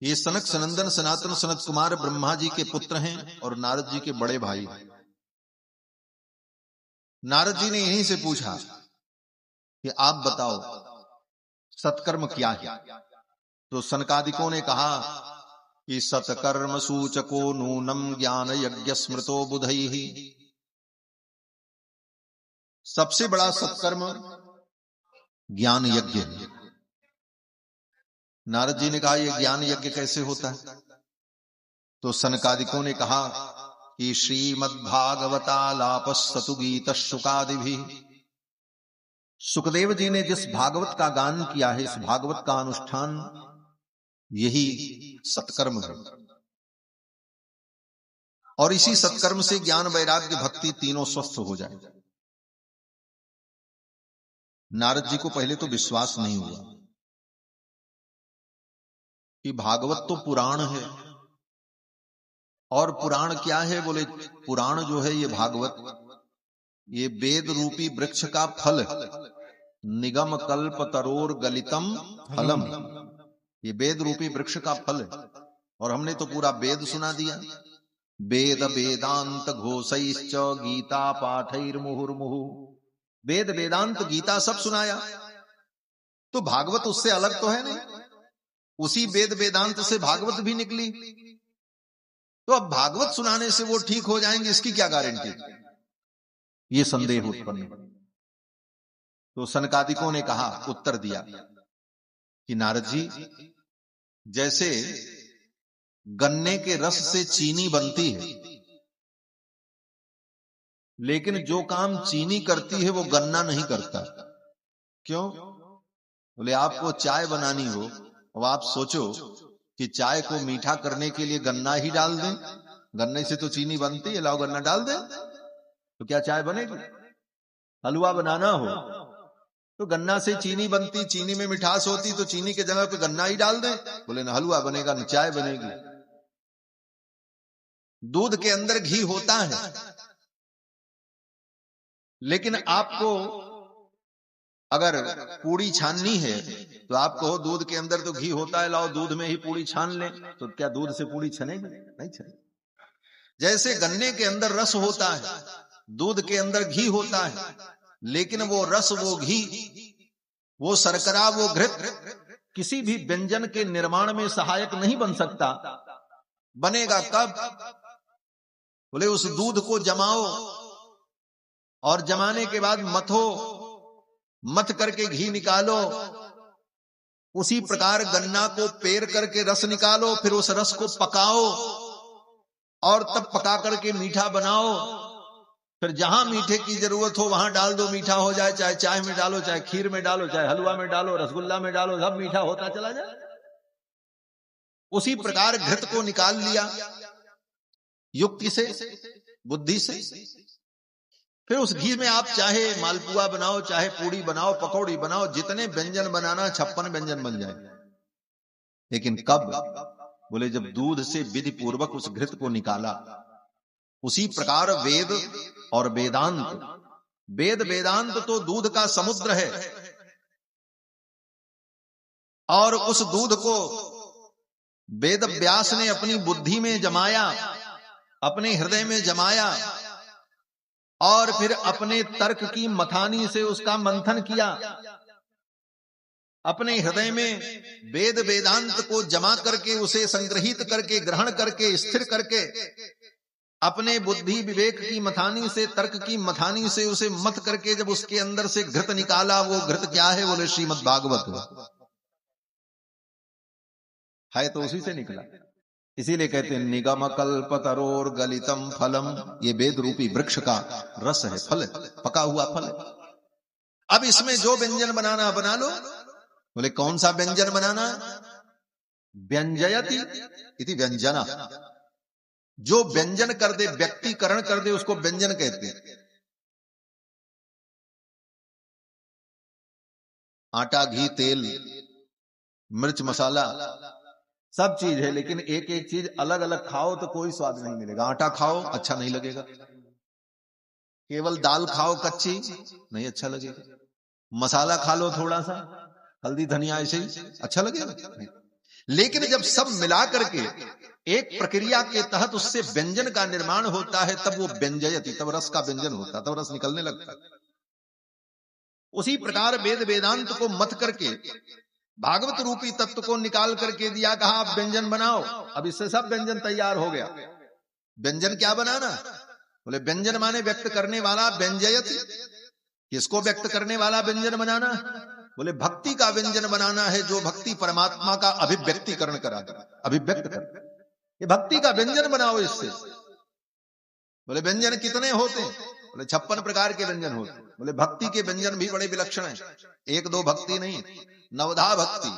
ये सनक सनंदन सनातन सनत कुमार ब्रह्मा जी के पुत्र हैं और नारद जी के बड़े भाई हैं। नारद जी ने यहीं से पूछा कि आप बताओ सत्कर्म क्या है। तो सनकादिकों ने कहा कि सत्कर्म सूचको नूनम ज्ञान यज्ञ स्मृतो बुधैहि। सबसे बड़ा सत्कर्म ज्ञान यज्ञ है। नारद जी ने कहा यह ज्ञान यज्ञ कैसे होता है? तो सनकादिकों ने कहा कि श्रीमद्भागवतालापस्सतु गीत शुकादि भी। सुखदेव जी ने जिस भागवत का गान किया है, इस भागवत का अनुष्ठान यही सत्कर्म है। और इसी सत्कर्म से ज्ञान वैराग्य भक्ति तीनों स्वस्थ हो जाए। नारद जी को पहले तो विश्वास नहीं हुआ कि भागवत तो पुराण है, और पुराण क्या है? बोले पुराण जो है ये भागवत, ये वेद रूपी वृक्ष का फल, निगम कल्प तरोर गलितम फलम, ये वेद रूपी वृक्ष का फल है। और हमने तो पूरा वेद सुना दिया, वेद वेदांत घोषैश्च गीता पाठैर मुहुर्मुहु, वेद वेदांत गीता सब सुनाया। तो भागवत उससे अलग तो है नहीं, उसी वेद वेदांत से भागवत भी निकली। तो अब भागवत सुनाने से वो ठीक हो जाएंगे, इसकी क्या गारंटी? ये संदेह उत्पन्न। तो सनकादिकों ने कहा, उत्तर दिया कि नारद जी, जैसे गन्ने के रस से चीनी बनती है, लेकिन जो काम चीनी करती है वो गन्ना नहीं करता। क्यों? बोले आपको चाय बनानी हो, अब आप सोचो कि चाय को मीठा करने के लिए गन्ना ही डाल दें, गन्ने से तो चीनी बनती है, लाओ गन्ना डाल दें, तो क्या चाय बनेगी? हलवा बनाना हो तो गन्ना से चीनी बनती, चीनी में मिठास होती, तो चीनी के जगह पे गन्ना ही डाल दें, बोले ना हलवा बनेगा ना चाय बनेगी। दूध के अंदर घी होता है, लेकिन आपको अगर पूड़ी छाननी है तो आप कहो दूध के अंदर तो घी होता है, लाओ दूध में ही पूड़ी छान ले, तो क्या दूध से पूड़ी छनेगी? नहीं छनेगी। जैसे गन्ने के अंदर रस होता है, दूध के अंदर घी होता है, लेकिन वो रस, वो घी, वो शर्करा, वो घृत किसी भी व्यंजन के निर्माण में सहायक नहीं बन सकता। बनेगा कब? बोले उस दूध को जमाओ, और जमाने के बाद मथो, मथ करके घी निकालो, उसी प्रकार गन्ना को पेर करके रस निकालो, फिर उस रस को पकाओ, और तब पका करके मीठा बनाओ। फिर जहां मीठे की जरूरत हो वहां डाल दो, मीठा हो जाए, चाहे चाय में डालो, चाहे खीर में डालो, चाहे हलवा में डालो, रसगुल्ला में डालो, सब मीठा होता चला जाए। उसी प्रकार घृत को निकाल लिया युक्ति से, बुद्धि से, फिर उस घी में आप चाहे मालपुआ बनाओ, चाहे पूड़ी बनाओ, पकौड़ी बनाओ, जितने व्यंजन बनाना 56 व्यंजन बन जाए। लेकिन कब? बोले जब दूध से विधि पूर्वक उस घृत को निकाला। उसी प्रकार वेद और वेदांत, वेद वेदांत तो दूध का समुद्र है, और उस दूध को वेद व्यास ने अपनी बुद्धि में जमाया, अपने हृदय में जमाया, और फिर अपने तर्क की मथानी से उसका मंथन किया। अपने हृदय में वेद वेदांत को जमा करके, उसे संग्रहित करके, ग्रहण करके, स्थिर करके, अपने बुद्धि विवेक की मथानी से, तर्क की मथानी से उसे मथ करके जब उसके अंदर से घृत निकाला, वो घृत क्या है? बोले श्रीमद् भागवत है, तो उसी से निकला। इसीलिए कहते हैं निगम कल्प तरोर गलितम फलम, ये वेद रूपी वृक्ष का रस है, फल है, पका हुआ फल है। अब इसमें जो व्यंजन बनाना बना लो। बोले कौन सा व्यंजन बनाना? व्यंजयति इति व्यंजना, जो व्यंजन कर दे, व्यक्तिकरण कर दे, उसको व्यंजन कहते हैं। आटा, घी, तेल, मिर्च, मसाला सब चीज है, लेकिन एक एक चीज अलग अलग खाओ तो कोई स्वाद नहीं मिलेगा। आटा खाओ अच्छा नहीं लगेगा, केवल दाल खाओ कच्ची नहीं अच्छा लगेगा, मसाला खा लो थोड़ा सा, हल्दी धनिया ऐसे ही अच्छा लगेगा। लेकिन जब सब मिला करके एक प्रक्रिया के तहत उससे व्यंजन का निर्माण होता है, तब वो व्यंजयति, तब रस का व्यंजन होता है, तब रस निकलने लगता है। उसी प्रकार वेद वेदांत को मथ करके भागवत रूपी तत्व को निकाल करके दिया, कहा आप व्यंजन बनाओ। अब इससे सब व्यंजन तैयार हो गया। व्यंजन क्या बनाना? बोले व्यंजन माने व्यक्त करने वाला, व्यंजयति। किसको व्यक्त करने वाला व्यंजन बनाना? बोले भक्ति का व्यंजन बनाना है, जो भक्ति परमात्मा का अभिव्यक्तिकरण करा, अभिव्यक्त कर, ये भक्ति का व्यंजन बनाओ इससे। बोले व्यंजन कितने होते हैं? बोले 56 प्रकार के व्यंजन होते हैं। बोले भक्ति के व्यंजन भी बड़े विलक्षण हैं, एक दो भक्ति नहीं, 9 भक्ति।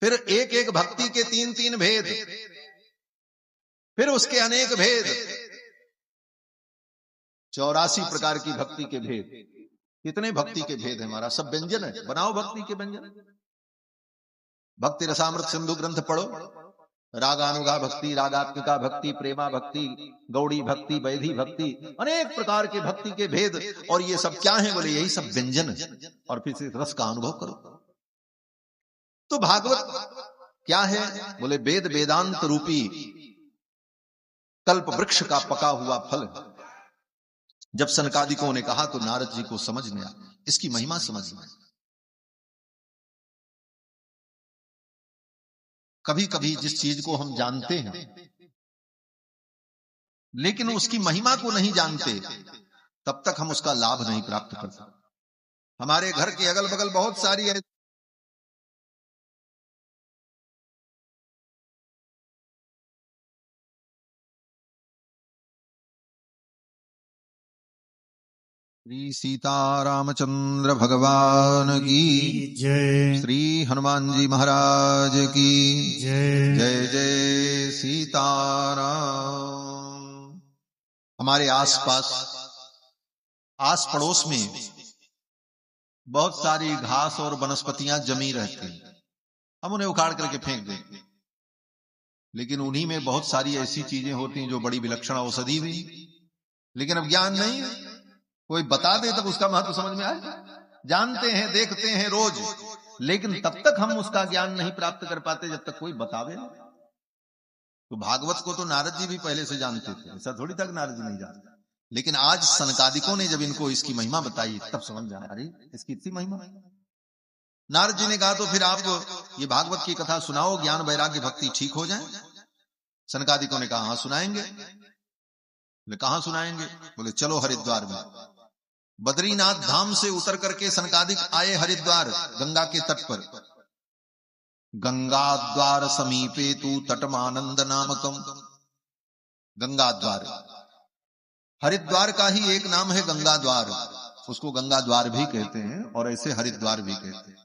फिर एक एक भक्ति के 3-3 भेद। फिर उसके अनेक भेद, 84 प्रकार की भक्ति के भेद। कितने भक्ति के भेद है महाराज, सब व्यंजन है, बनाओ भक्ति के व्यंजन। भक्ति रसामृत सिंधु ग्रंथ पढ़ो, रागानुगा भक्ति, रागात्मिका भक्ति, प्रेमा भक्ति, गौड़ी भक्ति, वैधि भक्ति, अनेक प्रकार के भक्ति के भेद। और ये सब क्या है बोले, यही सब व्यंजन है। और फिर से रस का अनुभव करो। तो भागवत क्या है बोले, वेद वेदांत रूपी कल्प वृक्ष का पका हुआ फल है। जब सनकादिकों ने कहा तो नारद जी को समझ में आया, इसकी महिमा समझ में आई। कभी कभी जिस चीज को हम जानते हैं लेकिन उसकी महिमा को नहीं जानते, तब तक हम उसका लाभ नहीं प्राप्त कर सकते। हमारे घर के अगल बगल बहुत सारी है श्री सीतारामचंद्र भगवान की जय, श्री हनुमान जी महाराज की जय। जय जय सीताराम। हमारे आसपास आस पड़ोस में बहुत सारी घास और वनस्पतियां जमी रहती हैं, हम उन्हें उखाड़ करके फेंक देते, लेकिन उन्हीं में बहुत सारी ऐसी चीजें होती हैं जो बड़ी विलक्षण औषधि भी, लेकिन अब ज्ञान नहीं है। कोई बता दे तब उसका महत्व समझ में आए। जानते हैं, देखते हैं रोज, लेकिन तब तक हम उसका ज्ञान नहीं प्राप्त कर पाते जब तक कोई बतावे नहीं। तो भागवत को तो नारद जी भी पहले से जानते थे, ऐसा थोड़ी तक नारद जी नहीं जानते, लेकिन आज सनकादिकों ने जब इनको इसकी महिमा बताई तब समझ में आया, अरे इसकी इतनी महिमा। नारद जी ने कहा तो फिर आप ये भागवत की कथा सुनाओ, ज्ञान वैराग्य भक्ति ठीक हो जाए। सनकादिकों ने कहा हाँ सुनाएंगे। बोले कहां सुनाएंगे? बोले चलो हरिद्वार में। बद्रीनाथ धाम से उतर करके सनकादिक आए हरिद्वार, गंगा के तट पर। गंगा द्वार समीपे तू तटमानंद नामकम। गंगा द्वार, हरिद्वार का ही एक नाम है गंगा द्वार, उसको गंगा द्वार भी कहते हैं और ऐसे हरिद्वार भी कहते हैं।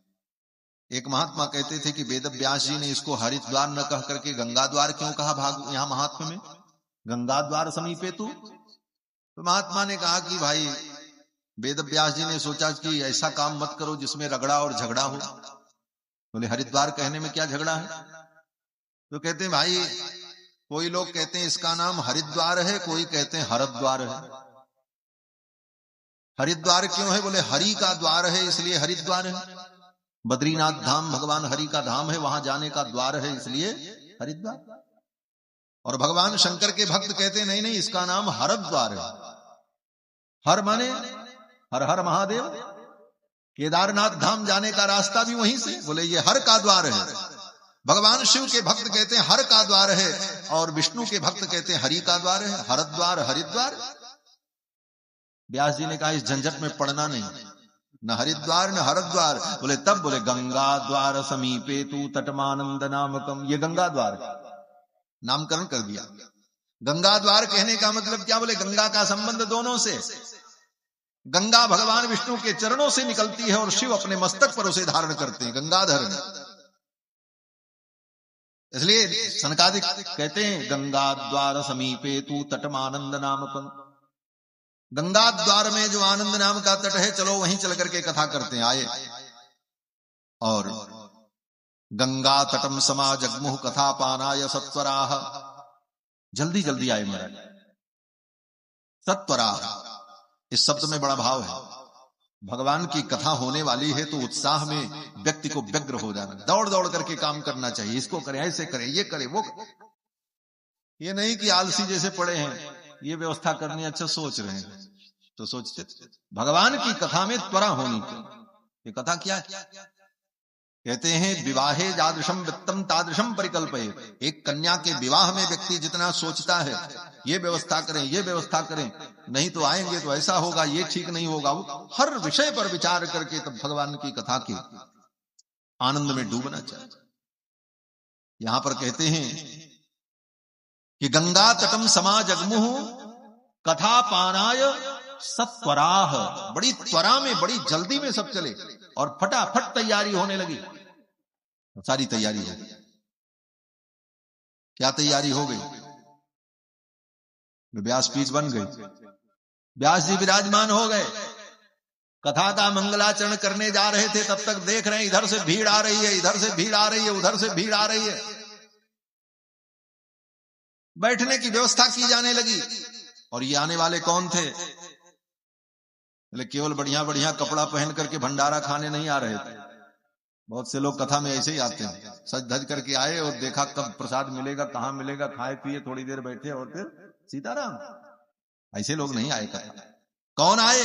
एक महात्मा कहते थे कि वेद व्यास जी ने इसको हरिद्वार न कह करके गंगा द्वार क्यों कहा भाग यहां महात्मा में, गंगा द्वार समीपे तू। तो महात्मा ने कहा कि भाई वेद व्यास जी ने सोचा कि ऐसा काम मत करो जिसमें रगड़ा और झगड़ा हो। बोले हरिद्वार कहने में क्या झगड़ा है? तो कहते हैं भाई कोई लोग कहते हैं इसका नाम हरिद्वार है, कोई कहते हैं हरद्वार है। हरिद्वार क्यों है? बोले हरि का द्वार है इसलिए हरिद्वार है। बद्रीनाथ धाम भगवान हरि का धाम है, वहां जाने का द्वार है इसलिए हरिद्वार। और भगवान शंकर के भक्त कहते हैं नहीं नहीं इसका नाम हरद्वार है। हर माने हर हर महादेव, केदारनाथ धाम जाने का रास्ता भी वहीं से, बोले ये हर का द्वार है। भगवान शिव के भक्त कहते हैं हर का द्वार है और विष्णु के भक्त कहते हैं हरि का द्वार है, हरद्वार हरिद्वार। व्यास जी ने कहा इस झंझट में पड़ना नहीं, न हरिद्वार न हरद्वार। बोले तब बोले गंगा द्वार समीपे तू तटमानंद नामकम। ये गंगा द्वार नामकरण कर दिया। गंगा द्वार कहने का मतलब क्या? बोले गंगा का संबंध दोनों से। गंगा भगवान विष्णु के चरणों से निकलती है और शिव अपने मस्तक पर उसे धारण करते हैं, गंगाधर। इसलिए सनकादिक कहते हैं गंगा द्वार समीपे तू तटमानंद नामकम। गंगा द्वार में जो आनंद नाम का तट है, चलो वहीं चल करके कथा करते हैं। आए और गंगा तटम समा जगमुह कथा पानाय सत्वराह। जल्दी जल्दी आए महाराज। सत्वराह इस शब्द में बड़ा भाव है। भगवान की कथा होने वाली है तो उत्साह में व्यक्ति को व्यग्र हो जाना, दौड़ दौड़ करके काम करना चाहिए। इसको करें, ऐसे करें, ये करें, वो करें। ये नहीं कि आलसी जैसे पड़े हैं, ये व्यवस्था करनी अच्छा सोच रहे हैं तो सोचते। भगवान की कथा में त्वरा होनी चाहिए। ये कथा क्या है? कहते हैं विवाहे जादृशम वित्तम तादृशम परिकल्पये। एक कन्या के विवाह में व्यक्ति जितना सोचता है, ये व्यवस्था करें, ये व्यवस्था करें, नहीं तो आएंगे तो ऐसा होगा, ये ठीक नहीं होगा, वो हर विषय पर विचार करके तब भगवान की कथा के आनंद में डूबना चाहिए। यहां पर कहते हैं कि गंगा तटम समा जगमुह कथा पानाय सत्वराह। बड़ी त्वरा में, बड़ी जल्दी में सब चले और फटाफट तैयारी होने लगी। सारी तैयारी हो गई। क्या तैयारी हो गई? व्यासपीठ बन गई, व्यास जी विराजमान हो गए, कथा का मंगलाचरण करने जा रहे थे, तब तक देख रहे हैं इधर से भीड़ आ रही है, इधर से भीड़ आ रही है, उधर से भीड़ आ रही है। बैठने की व्यवस्था की जाने लगी। और ये आने वाले कौन थे? केवल बढ़िया बढ़िया कपड़ा पहन करके भंडारा खाने नहीं आ रहे थे। बहुत से लोग कथा में ऐसे ही आते हैं, सज धज करके आए और देखा कब प्रसाद मिलेगा, कहां मिलेगा, खाए पिए थोड़ी देर बैठे और फिर सीताराम। ऐसे लोग नहीं आए कथा। कौन आए?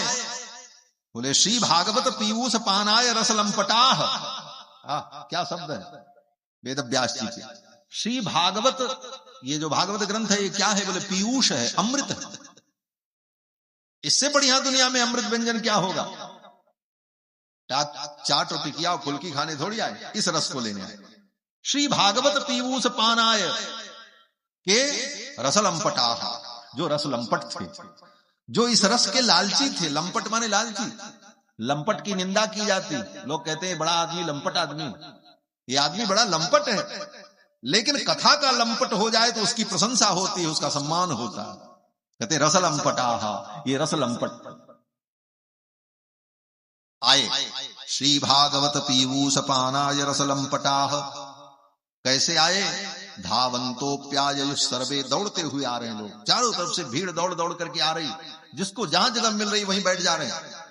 बोले श्री भागवत पीयूष पानाय रस लंपटाह। क्या शब्द है वेद व्यास जी के। श्री भागवत, ये जो भागवत ग्रंथ है ये क्या है? बोले पीयूष है, अमृत है। इससे बढ़िया दुनिया में अमृत व्यंजन क्या होगा? चाट और टिकिया और फुल्की खाने थोड़ी आए, इस रस को लेने आए। श्री भागवत पीयूष पानाय के रस लंपटाह, जो रस लंपट थे, जो इस रस के लालची थे। लंपट माने लालची। लंपट की निंदा की जाती, लोग कहते हैं बड़ा आदमी लंपट आदमी, ये आदमी बड़ा लंपट है। लेकिन कथा का लंपट हो जाए तो उसकी प्रशंसा होती है, उसका सम्मान होता है। कहते रस लंपटाह, ये रस लंपट आए। श्री भागवत पीयूष पानाय रस लंपटाह। कैसे आए? धावंतोप्याययुः सर्वे, दौड़ते हुए आ रहे हैं लोग, चारों तरफ से भीड़ दौड़ दौड़ करके आ रही, जिसको जहां जगह मिल रही वहीं बैठ जा रहे हैं।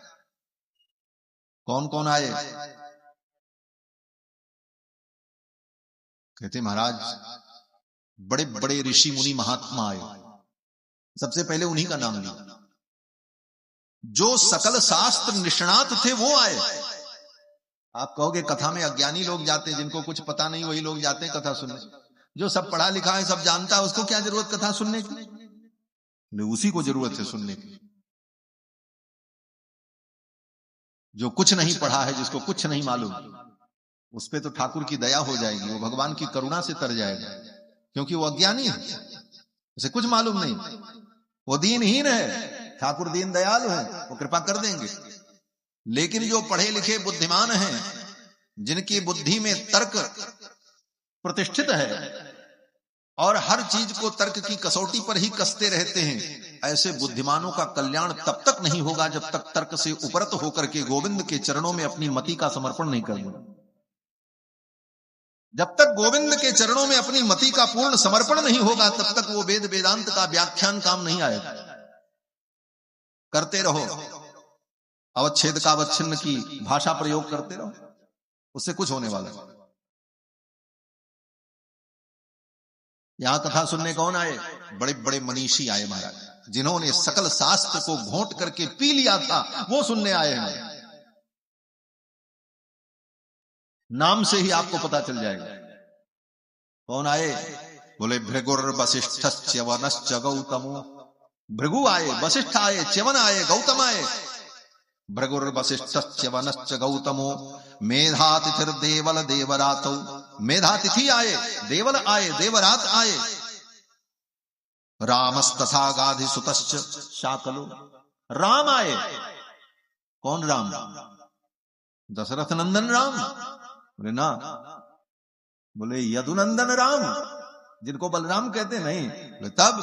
कौन कौन आए? कहते महाराज बड़े बड़े ऋषि मुनि महात्मा आए। सबसे पहले उन्हीं का नाम लिया। जो सकल शास्त्र निष्णात थे वो आए। आप कहोगे कथा में अज्ञानी लोग जाते हैं, जिनको कुछ पता नहीं वही लोग जाते हैं कथा सुनने। जो सब पढ़ा लिखा है, सब जानता है, उसको क्या जरूरत कथा सुनने की? उसी को जरूरत है सुनने की। जो कुछ नहीं पढ़ा है, जिसको कुछ नहीं मालूम, उस पे तो ठाकुर की दया हो जाएगी, वो भगवान की करुणा से तर जाएगा, क्योंकि वो अज्ञानी है, उसे कुछ मालूम नहीं, वो दीनहीन है। ठाकुर दीन दयालु है, वो कृपा कर देंगे। लेकिन जो पढ़े लिखे बुद्धिमान हैं, जिनकी बुद्धि में तर्क प्रतिष्ठित है और हर चीज को तर्क की कसौटी पर ही कसते रहते हैं, ऐसे बुद्धिमानों का कल्याण तब तक नहीं होगा जब तक तर्क से उपरत होकर के गोविंद के चरणों में अपनी मति का समर्पण नहीं कर देंगे। जब तक गोविंद के चरणों में अपनी मति का पूर्ण समर्पण नहीं होगा, तब तक वो वेद वेदांत का व्याख्यान काम नहीं आएगा। करते रहो, अवच्छेद का अवच्छिन्न की भाषा प्रयोग करते रहो, उससे कुछ होने वाला है। यहां कथा सुनने कौन आए? बड़े बड़े मनीषी आए महाराज, जिन्होंने सकल शास्त्र को घोंट करके पी लिया था, वो सुनने आए हैं। नाम से ही आपको पता चल जाएगा कौन आए। बोले भृगुर वसिष्ठ च्यवनश्च गौतमो। भृगु आए, वशिष्ठ आए, च्यवन आए, गौतम आए। भृगुर वसिष्ठ च्यवनश्च गौतमो मेधातिथिर देवल देवरातौ। मेधातिथि आए, देवल आए, देवरात आए। रामस्तथा गाधिसुतश्च शाकलो। राम आए। कौन राम? दशरथ नंदन राम? बोले ना, बोले यदुनंदन राम, जिनको बलराम कहते नहीं। बोले तब?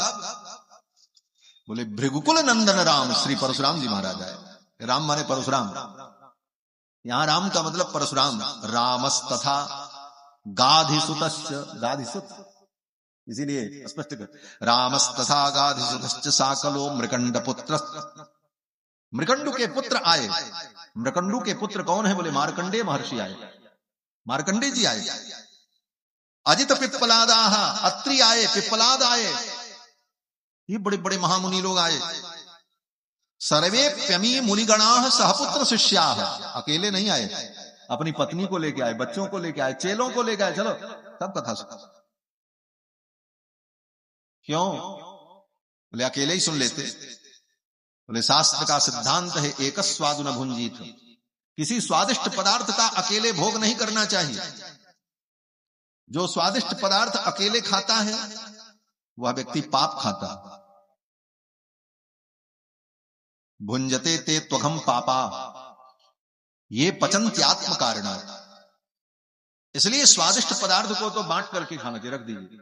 बोले भृगुकुल नंदन राम, श्री परशुराम जी महाराज आए। राम माने परशुराम, यहां राम का मतलब परशुराम। रामस्तथा गाधिसुतश्च, गाधिसुत इसीलिए स्पष्ट कर, रामस्तथा गाधिसुतश्च साकलो मृकंड पुत्र। मृकंडु के पुत्र आए। मृकंडु के पुत्र कौन है? बोले मार्कंडेय महर्षि आए, मार्कंडेय जी आए। अजित पिप्पलादाह, अत्रि आए, पिप्पलाद आए, ये बड़े बड़े महामुनि लोग आए। सर्वे प्यमी मुनिगणाः सहपुत्र शिष्याः। अकेले नहीं आए, अपनी पत्नी को लेके आए, बच्चों को लेके आए, चेलों को लेके आए। चलो तब कथा सुनो। क्यों? बोले अकेले ही सुन लेते। बोले शास्त्र का सिद्धांत है एकस्वादु न भुंजीत। किसी स्वादिष्ट पदार्थ का अकेले भोग नहीं करना चाहिए। जो स्वादिष्ट पदार्थ अकेले खाता है वह व्यक्ति पाप खाता। भुंजते ते त्वघम पापा, ये पचन्त्यात्म कारणा। इसलिए स्वादिष्ट पदार्थ को तो बांट करके खाना चाहिए, रख दीजिए,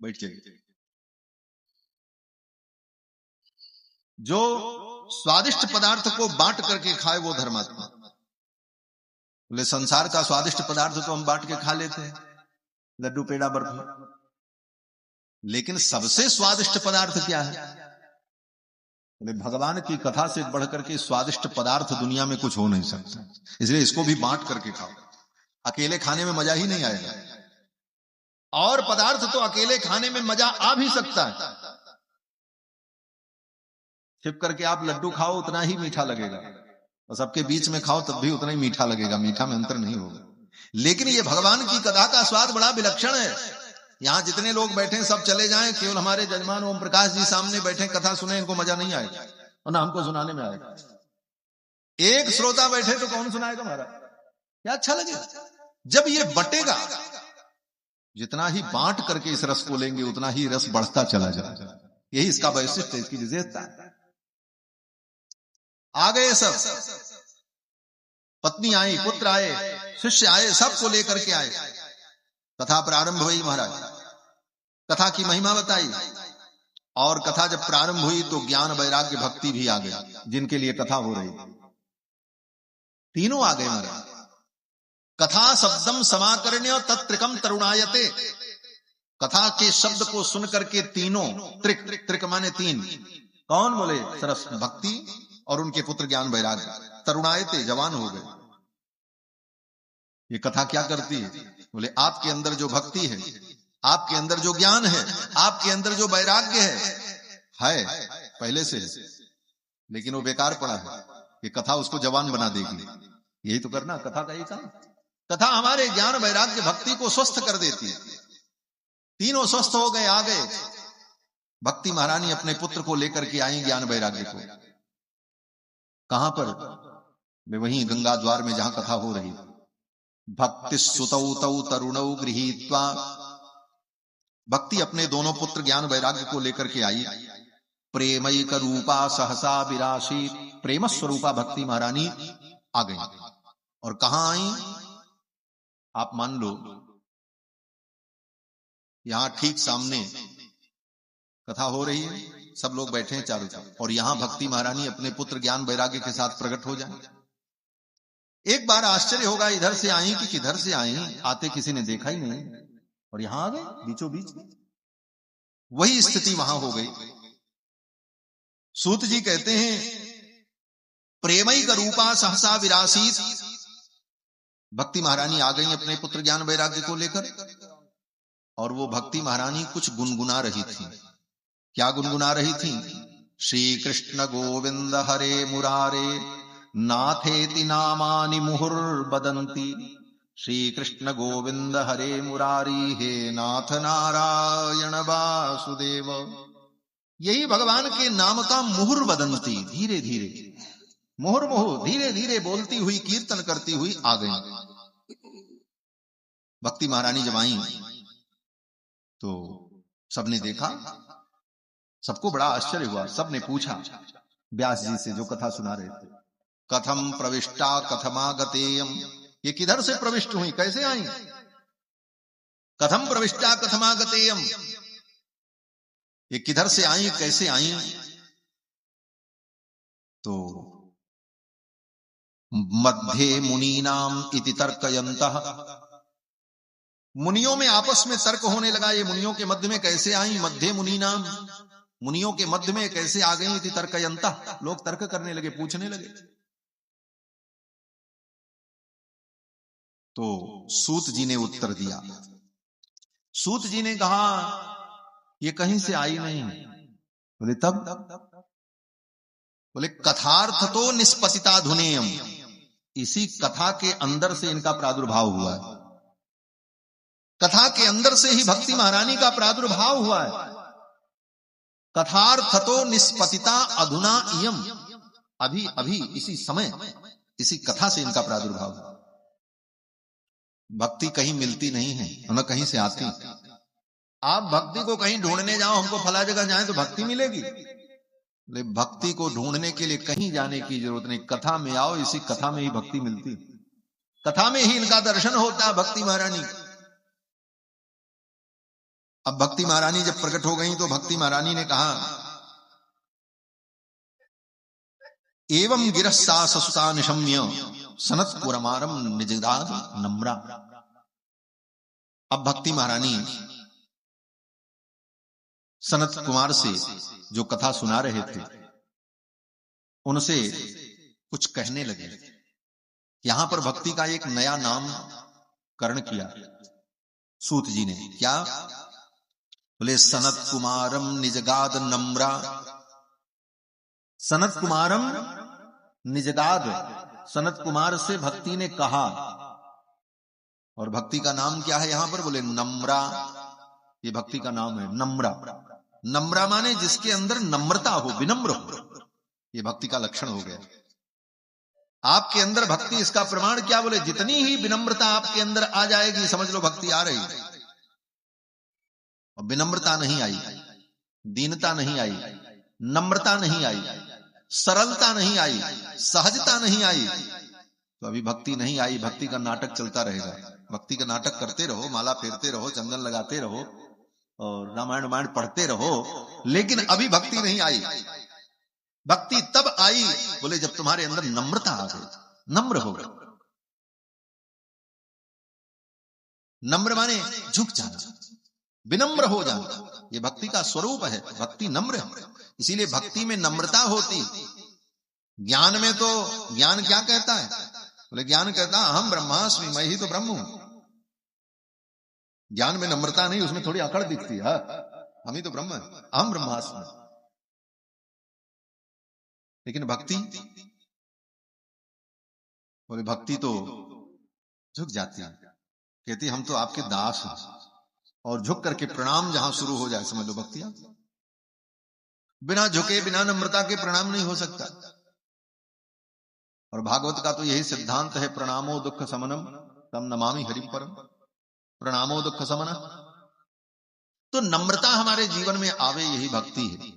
बैठ जाइए। जो स्वादिष्ट पदार्थ को बांट करके खाए वो धर्मात्मा। बोले संसार का स्वादिष्ट पदार्थ तो हम बांट के खा लेते हैं, लड्डू पेड़ा बर्फी, लेकिन सबसे स्वादिष्ट पदार्थ क्या है? बोले भगवान की कथा से बढ़कर के स्वादिष्ट पदार्थ दुनिया में कुछ हो नहीं सकता, इसलिए इसको भी बांट करके खाओ। अकेले खाने में मजा ही नहीं आएगा, और पदार्थ तो अकेले खाने में मजा आ भी सकता है। छिप करके आप लड्डू खाओ उतना ही मीठा लगेगा, और सबके बीच में खाओ तब भी उतना ही मीठा लगेगा, मीठा में अंतर नहीं होगा। लेकिन ये भगवान की कथा का स्वाद बड़ा विलक्षण है। यहां जितने लोग बैठे सब चले जाएं, केवल हमारे जजमान ओम प्रकाश जी सामने बैठे कथा सुने, इनको मजा नहीं आएगा और ना हमको सुनाने में आएगा। एक श्रोता बैठे तो कौन सुनाएगा महाराज, क्या अच्छा लगेगा? जब ये बटेगा, जितना ही बांट करके इस रस को लेंगे उतना ही रस बढ़ता चला जाएगा। यही इसका वैशिष्ट्य, इसकी विशेषता है। आ गए सब, पत्नी आई, पुत्र आए, शिष्य आए, सबको लेकर के आए। कथा प्रारंभ हुई महाराज, कथा की महिमा बताई, और कथा जब प्रारंभ हुई तो ज्ञान वैराग्य भक्ति भी आ गया, जिनके लिए कथा हो रही, तीनों आ गए महाराज। कथा शब्दम समाकर्ण्य तत्त्रिकम तरुणायते, कथा के शब्द को सुन करके तीनों, त्रिक, त्रिक माने तीन, कौन? बोले सरस भक्ति और उनके पुत्र ज्ञान वैराग्य, तरुणायते जवान हो गए। ये कथा क्या करती है? बोले आपके अंदर जो भक्ति है, आपके अंदर जो ज्ञान है, आपके अंदर जो वैराग्य है पहले से, लेकिन वो बेकार पड़ा है। ये कथा उसको जवान बना देगी। यही तो करना कथा का, यही काम। कथा हमारे ज्ञान वैराग्य भक्ति को स्वस्थ कर देती है। तीनों स्वस्थ हो गए, आ गए। भक्ति महारानी अपने पुत्र को लेकर के आई ज्ञान वैराग्य को। कहां पर? वे वहीं गंगा द्वार में जहां कथा हो रही। भक्ति सुतौ तौ तरुणौ गृहीत्वा, भक्ति अपने दोनों पुत्र ज्ञान वैराग्य को लेकर के आई। प्रेमैक रूपा सहसा विराशी, प्रेम स्वरूपा भक्ति महारानी आ गई। और कहां आई? आप मान लो यहां ठीक सामने कथा हो रही है, सब लोग बैठे हैं चारों तरफ, और यहां भक्ति महारानी अपने पुत्र ज्ञान वैराग्य के साथ प्रकट हो जाए। एक बार आश्चर्य होगा, इधर से आई कि किधर से आई, आते किसी ने देखा ही नहीं, और यहां आ गए बीचों बीच। वही स्थिति वहां हो गई। सूत जी कहते हैं प्रेमैक रूपा सहसा विरासीत, भक्ति महारानी आ गई अपने पुत्र ज्ञान वैराग्य को लेकर, और वो भक्ति महारानी कुछ गुनगुना रही थी। क्या गुनगुना रही थी? श्री कृष्ण गोविंद हरे मुरारे नाथेति नामानि मुहुर्वदन्ति, श्री कृष्ण गोविंद हरे मुरारी हे नाथ नारायण वासुदेव। यही भगवान के नाम का मुहुर वदंती, धीरे धीरे, मुहुर मुहुर, धीरे धीरे बोलती हुई, कीर्तन करती हुई आ गई। भक्ति महारानी जब आई तो सबने देखा, सबको बड़ा आश्चर्य हुआ। सबने पूछा व्यास जी से जो कथा सुना रहे थे, कथम प्रविष्टा कथमागतेयम, ये किधर से प्रविष्ट हुई, कैसे आई? कथम प्रविष्टा कथमागतेयम, ये किधर से आई, कैसे आई? तो मध्ये मुनीनाम इति तर्कयन्तः, मुनियों में आपस में तर्क होने लगा, ये मुनियों के मध्य में कैसे आई? मध्ये मुनीनाम, मुनियों के मध्य में कैसे आ गई? इति तर्कयन्तः, लोग तर्क करने लगे, पूछने लगे। तो सूत जी ने उत्तर दिया। सूत जी ने कहा ये कहीं से आई नहीं। बोले तब? बोले कथार्थ तो निष्पतिता धुनेयम, इसी कथा के अंदर से इनका प्रादुर्भाव हुआ है। कथा के अंदर से ही भक्ति महारानी का प्रादुर्भाव हुआ है। कथार्थ तो निष्पतिता अधुना इयम, अभी अभी इसी समय, इसी कथा से इनका प्रादुर्भाव हुआ। भक्ति कहीं मिलती नहीं है, न कहीं से आती। आप भक्ति को कहीं ढूंढने जाओ, हमको फला जगह जाए तो भक्ति मिलेगी। भक्ति को ढूंढने के लिए कहीं जाने की जरूरत नहीं, कथा में आओ, इसी कथा में ही भक्ति मिलती। कथा में ही इनका दर्शन होता है भक्ति महारानी। अब भक्ति महारानी जब प्रकट हो गई तो भक्ति महारानी ने कहा एवं गिरस्सा ससुता निशम्य सनत कुरमारम निजदाद नम्रा। अब भक्ति महारानी सनत कुमार से जो कथा सुना रहे थे उनसे कुछ कहने लगे। यहां पर भक्ति का एक नया नाम करण किया सूत जी ने। क्या बोले? सनत कुमारम निजगाद नम्रा। सनत कुमारम निजगाद, सनत कुमार से भक्ति ने कहा। और भक्ति का नाम क्या है यहां पर? बोले नम्रा। ये भक्ति का नाम है नम्रा। नम्रा माने जिसके अंदर नम्रता हो, विनम्र हो। ये भक्ति का लक्षण हो गया। आपके अंदर भक्ति, इसका प्रमाण क्या? बोले जितनी ही विनम्रता आपके अंदर आ जाएगी समझ लो भक्ति आ रही। और विनम्रता नहीं आई, दीनता नहीं आई, नम्रता नहीं आई, सरलता नहीं आई, सहजता नहीं आई, तो अभी भक्ति नहीं आई। भक्ति का नाटक चलता रहेगा। भक्ति का नाटक करते रहो, माला फेरते रहो, चंदन लगाते रहो और रामायण रामायण पढ़ते रहो, लेकिन अभी भक्ति नहीं आई। भक्ति तब आई बोले जब तुम्हारे अंदर नम्रता आ गई, नम्र हो गए। नम्र माने झुक जाना, विनम्र हो जाना। ये भक्ति का स्वरूप है। भक्ति नम्र है, इसीलिए भक्ति में नम्रता होती। ज्ञान में तो ज्ञान क्या कहता है? बोले ज्ञान कहता अहम ब्रह्मास्मि, मैं ही तो ब्रह्म हूं। ज्ञान में नम्रता नहीं, उसमें थोड़ी अकड़ दिखती है। हम ही तो ब्रह्म है, अहम ब्रह्मास्मि। लेकिन भक्ति, बोले भक्ति तो झुक जाती है, कहती हम तो आपके दास हैं। और झुक करके प्रणाम जहां शुरू हो जाए समझ लो भक्ति। बिना झुके, बिना नम्रता के प्रणाम नहीं हो सकता। और भागवत का तो यही सिद्धांत है, प्रणामो दुख समनम तम नमामि हरि परम। प्रणामो दुख समन। तो नम्रता हमारे जीवन में आवे, यही भक्ति है।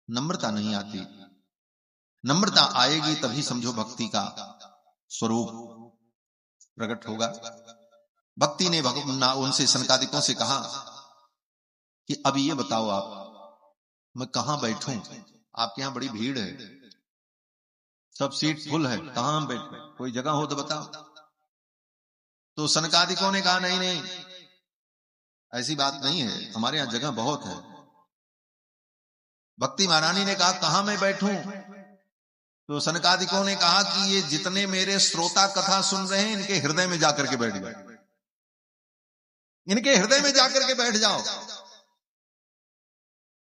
नम्रता नहीं आती, नम्रता आएगी तभी समझो भक्ति का स्वरूप प्रकट होगा। भक्ति ने उनसे सनकादिकों से कहा कि अब ये बताओ आप, मैं कहां बैठूं? आपके यहां बड़ी भीड़ है, सब सीट फुल है, कहां बैठूं? कोई जगह हो तो बताओ। तो सनकादिकों ने कहा नहीं नहीं, ऐसी बात नहीं है, हमारे यहां जगह बहुत है। भक्ति महारानी ने कहा कहां मैं बैठूं? तो सनकादिकों ने कहा कि ये जितने मेरे श्रोता कथा सुन रहे हैं इनके हृदय में जाकर के बैठ जाओ, इनके हृदय में जाकर के बैठ जाओ।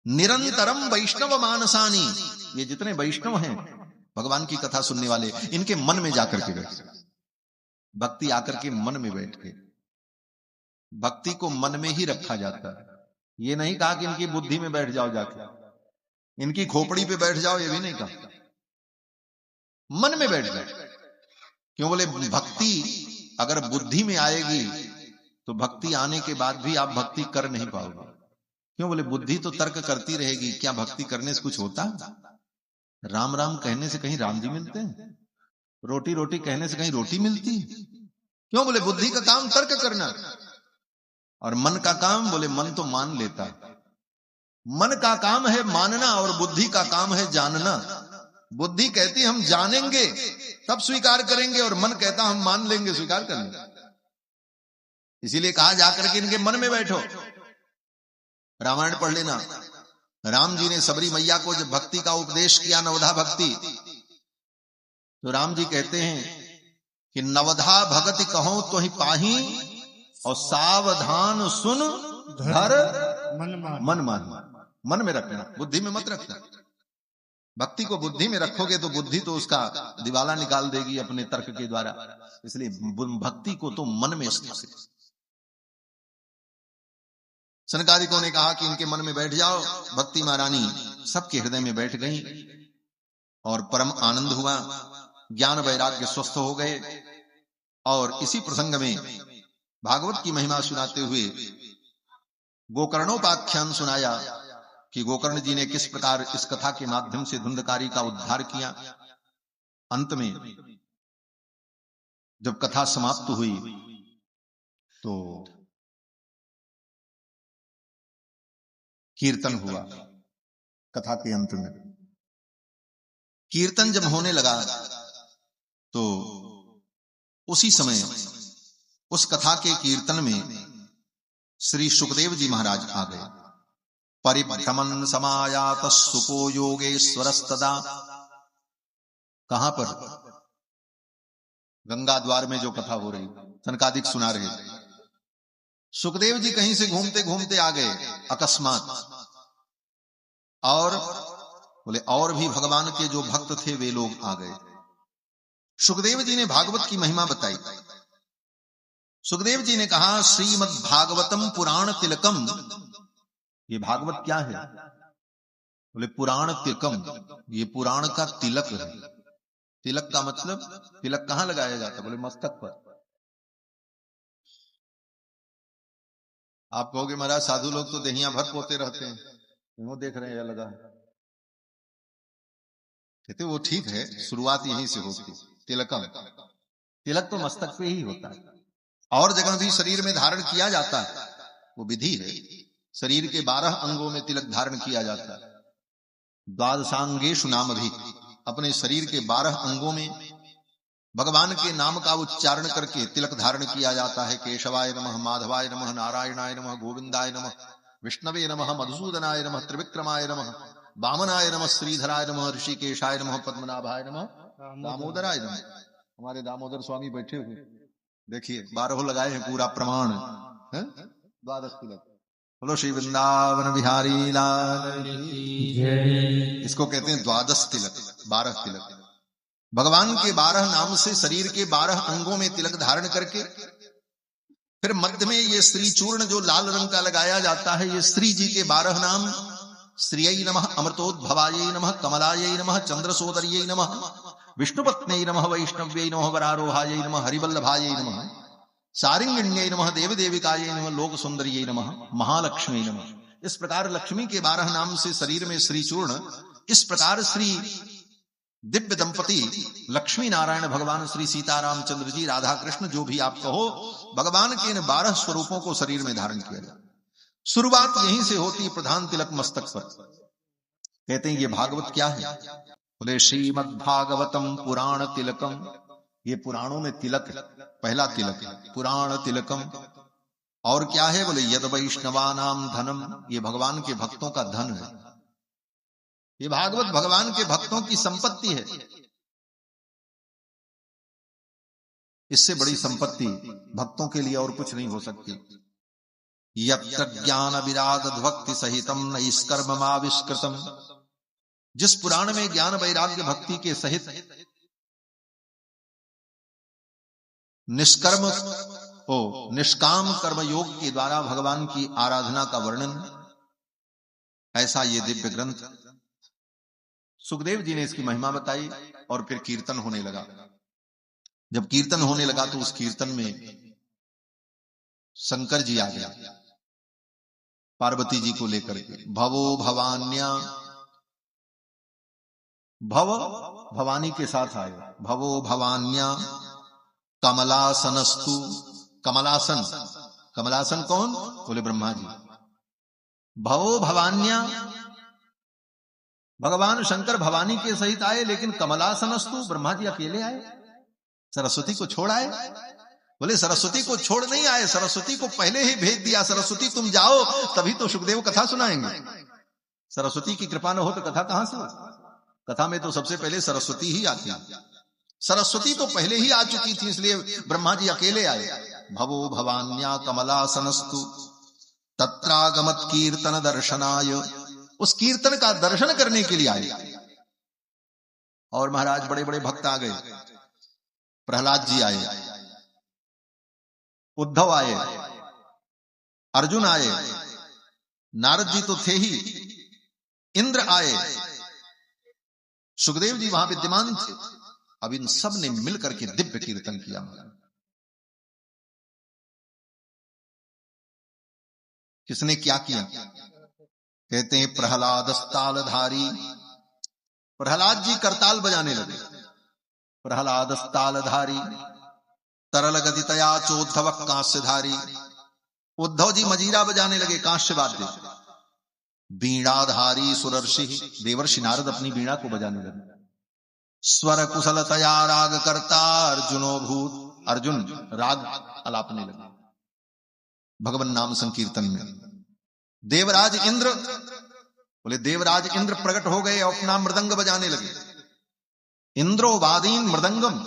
निरंतरम वैष्णव मानसानी, ये जितने वैष्णव हैं भगवान की कथा सुनने वाले, इनके मन में जाकर के बैठ जाओ। भक्ति आकर के मन में बैठ के, भक्ति को मन में ही रखा जाता है। ये नहीं कहा कि इनकी बुद्धि में बैठ जाओ, जाके इनकी खोपड़ी पे बैठ जाओ, ये भी नहीं कहा। मन में बैठ जाओ। क्यों? बोले भक्ति अगर बुद्धि में आएगी तो भक्ति आने के बाद भी आप भक्ति कर नहीं पाओगे। क्यों? बोले बुद्धि तो तर्क करती रहेगी, क्या भक्ति करने से कुछ होता? राम राम कहने से कहीं राम जी मिलते हैं? रोटी रोटी कहने से कहीं रोटी मिलती? क्यों? बोले बुद्धि का काम तर्क करना, और मन का काम, बोले मन तो मान लेता है। मन का काम है मानना और बुद्धि का काम है जानना। बुद्धि कहती हम जानेंगे तब स्वीकार करेंगे, और मन कहता हम मान लेंगे स्वीकार कर लेंगे। इसीलिए कहा जाकर के इनके मन में बैठो। रामायण पढ़ लेना, राम जी ने सबरी मैया को जब भक्ति का उपदेश किया, नवधा भक्ति, तो राम जी कहते हैं कि नवधा भगति कहो तो ही पाही, और सावधान सुन धर मन मान। मन में रखना, बुद्धि में मत रखना। भक्ति को बुद्धि में रखोगे तो बुद्धि तो उसका दिवाला निकाल देगी अपने तर्क के द्वारा। इसलिए भक्ति को तो मन में स्थापित। सनकादिकों ने कहा कि इनके मन में बैठ जाओ। भक्ति महारानी सबके हृदय में बैठ गई और परम आनंद हुआ, ज्ञान वैराग्य स्वस्थ हो गए। और इसी प्रसंग में भागवत की महिमा सुनाते हुए गोकर्णोपाख्यान सुनाया कि गोकर्ण जी ने किस प्रकार इस कथा के माध्यम से धुंधकारी का उद्धार किया। अंत में जब कथा समाप्त हुई तो कीर्तन हुआ कथा के अंत में। कीर्तन जब होने लगा तो उसी समय उस कथा के कीर्तन में श्री सुखदेव जी महाराज आ गए। परिभ्रमण समायात सुको योगेश्वरस्तदा। कहां पर? गंगा द्वार में जो कथा हो रही, सनकादिक सुना रहे। सुखदेव जी कहीं से घूमते घूमते आ गए अकस्मात, और बोले और भी भगवान के जो भक्त थे वे लोग आ गए। सुखदेव जी ने भागवत की महिमा बताई। सुखदेव जी ने कहा, श्रीमद् भागवतम पुराण तिलकम। ये भागवत क्या है? बोले पुराण तिलकम, ये पुराण का तिलक है। तिलक का मतलब, तिलक कहां लगाया जाता? बोले मस्तक पर। आप कहोगे महाराज साधु लोग तो दहिया भर पोते रहते हैं, वो देख रहे हैं यह लगा है। कहते वो ठीक है, शुरुआत यहीं से होती। तिलकम, तिलक तो मस्तक पे ही होता है, और जगह भी शरीर में धारण किया जाता है, वो विधि है। शरीर के 12 अंगों में तिलक धारण किया जाता है। द्वादशांगेषु नाम भी, अपने शरीर के 12 अंगों में भगवान के नाम का उच्चारण करके तिलक धारण किया जाता है। केशवाय नमः, माधवाय नमः, नारायणाय नमः, गोविंदाय नमः, विष्णवे नमः, मधुसूदनाय नमः, त्रिविक्रमाय नमः, वामनाय नमः, श्रीधराय नमः, ऋषिकेशाय नमः, पद्मनाभाय नमः, दामोदराय नमः। हमारे दामोदर स्वामी बैठे हुए, देखिए 12 लगाए हैं, पूरा प्रमाण है। 12 तिलक। बोलो श्री वृंदावन बिहारी लाल। इसको कहते हैं 12 तिलक, 12 तिलक। भगवान के 12 नाम से शरीर के 12 अंगों में तिलक धारण करके, फिर मध्य में ये श्री चूर्ण जो लाल रंग का लगाया जाता है, ये श्री जी के 12 नाम। श्रियै नमः, अमृतोद्भवायै नमः, कमलायै नमः, चंद्रसोदर्यै नमः, विष्णुपत्न्यै नमः, वैष्णव्यै नमः, वरारोहायै नमः, हरिवल्लभायै नमः, सारिंगिण्यै नमः, देवदेविकायै नमः, लोक सुंदर्यै नमः, महालक्ष्मी नमः। इस प्रकार लक्ष्मी के 12 नाम से शरीर में श्री चूर्ण। इस प्रकार श्री दिव्य दंपति लक्ष्मी नारायण भगवान श्री सीतारामचंद्र जी, राधा कृष्ण, जो भी आप कहो, भगवान के इन 12 स्वरूपों को शरीर में धारण किया जाए। शुरुआत यहीं से होती, प्रधान तिलक मस्तक पर। कहते हैं ये भागवत क्या है? बोले श्रीमद् भागवतम पुराण तिलकम। ये पुराणों में तिलक है, पहला तिलक है पुराण तिलकम। और क्या है? बोले यद वैष्णवानाम धनम। ये भगवान के भक्तों का धन है। ये भागवत भगवान के भक्तों की संपत्ति है। इससे बड़ी संपत्ति भक्तों के लिए और कुछ नहीं हो सकती। यत्र ज्ञान विराग भक्ति सहितम नैष्कर्ममाविष्कृतम। जिस पुराण में ज्ञान वैराग्य भक्ति के सहित निष्काम कर्म योग के द्वारा भगवान की आराधना का वर्णन, ऐसा ये दिव्य ग्रंथ। सुखदेव जी ने इसकी महिमा बताई, और फिर कीर्तन होने लगा। जब कीर्तन होने लगा तो उस कीर्तन में शंकर जी आ गया पार्वती जी को लेकर के। भवो भवान्या, भव भवानी के साथ आए। भवो भवान्या कमलासनस्तु। कमलासन, कमलासन कौन? बोले ब्रह्मा जी। भवो भवान्या, भगवान शंकर भवानी के सहित आए, लेकिन कमलासनस्तु, ब्रह्मा जी अकेले आए, सरस्वती को छोड़ आए। बोले सरस्वती को छोड़ नहीं आए, सरस्वती को पहले ही भेज दिया। सरस्वती तुम जाओ, तभी तो सुखदेव कथा सुनाएंगे। सरस्वती की कृपा न हो तो कथा कहां से हो? कथा में तो सबसे पहले सरस्वती ही आती है। सरस्वती तो पहले ही आ चुकी थी, इसलिए ब्रह्मा जी अकेले आए। भवो भवान्या कमलासनस्तु तत्रागमत कीर्तन दर्शनाय। उस कीर्तन का दर्शन करने के लिए आए। और महाराज बड़े बड़े भक्त आ गए। प्रहलाद जी आए, उद्धव आए, अर्जुन आए, नारद जी तो थे ही, इंद्र आए, सुखदेव जी वहां विद्यमान थे। अब इन सब ने मिलकर के दिव्य कीर्तन किया। किसने क्या किया? कहते हैं प्रहलाद तालधारी। प्रहलाद जी करताल बजाने लगे। प्रहलाद तालधारी तरल गतितया चोद्धव कांस्यधारी। उद्धव जी मजीरा बजाने लगे, कांस्य वाद्य। बीणाधारी सुरर्षि, देवर्षि नारद अपनी बीणा को बजाने लगे। स्वर कुशलतया राग करता अर्जुनो भूत। अर्जुन राग अलापने लगे भगवान नाम संकीर्तन में। देवराज इंद्र बोले, देवराज इंद्र प्रकट हो गए और अपना मृदंग बजाने लगे। इंद्रो वादीन मृदंगम,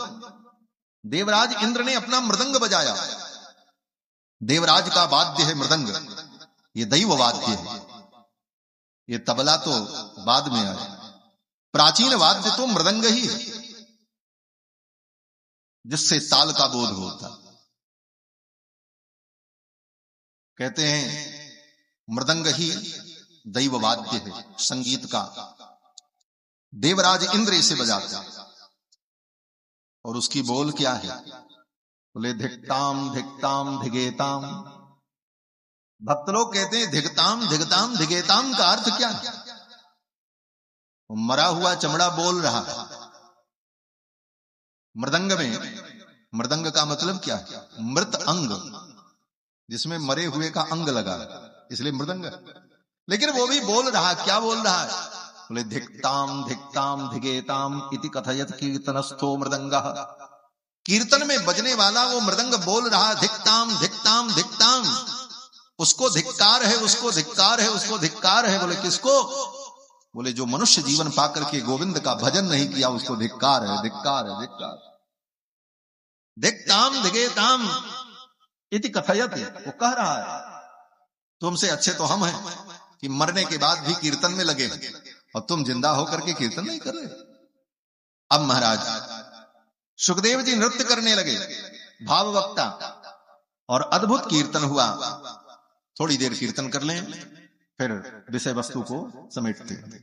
देवराज इंद्र ने अपना मृदंग बजाया। देवराज का वाद्य है मृदंग, ये दैव वाद्य है, ये तबला तो बाद में आया। प्राचीन वाद्य तो मृदंग ही है, जिससे ताल का बोध होता। कहते हैं मृदंग ही दैव वाद्य है संगीत का। देवराज इंद्र इसे बजाते और उसकी बोल क्या है? बोले धिक्ताम धिक्ताम धिगेताम। भक्त लोग कहते हैं धिगताम धिगताम धिगेताम का अर्थ क्या है? वो मरा हुआ चमड़ा बोल रहा है। मृदंग में, मृदंग का मतलब क्या है? मृत अंग, जिसमें मरे हुए का अंग लगा, इसलिए मृदंग। लेकिन वो भी बोल रहा, क्या बोल रहा है? बोले धिक्ताम धिक्ताम धिगेताम इति कथयत कीर्तनस्थो मृदंगः। कीर्तन में बजने वाला वो मृदंग बोल रहा धिक्ताम धिक्ताम धिक्ताम। उसको धिक्कार है, उसको धिक्कार है, उसको धिक्कार है। बोले किसको? बोले जो मनुष्य जीवन पाकर के गोविंद का भजन नहीं किया उसको धिक्कार है, धिक्कार है, धिक्कार। धिक्ताम धिगेताम इति कथयत, वो कह रहा है तुमसे अच्छे तो हम हैं कि मरने के बाद भी कीर्तन में लगे और तुम जिंदा होकर के कीर्तन नहीं कर रहे। अब महाराज सुखदेव जी नृत्य करने लगे, भाववक्ता, और अद्भुत कीर्तन हुआ। थोड़ी देर कीर्तन कर लें, फिर विषय वस्तु को समेटते हैं।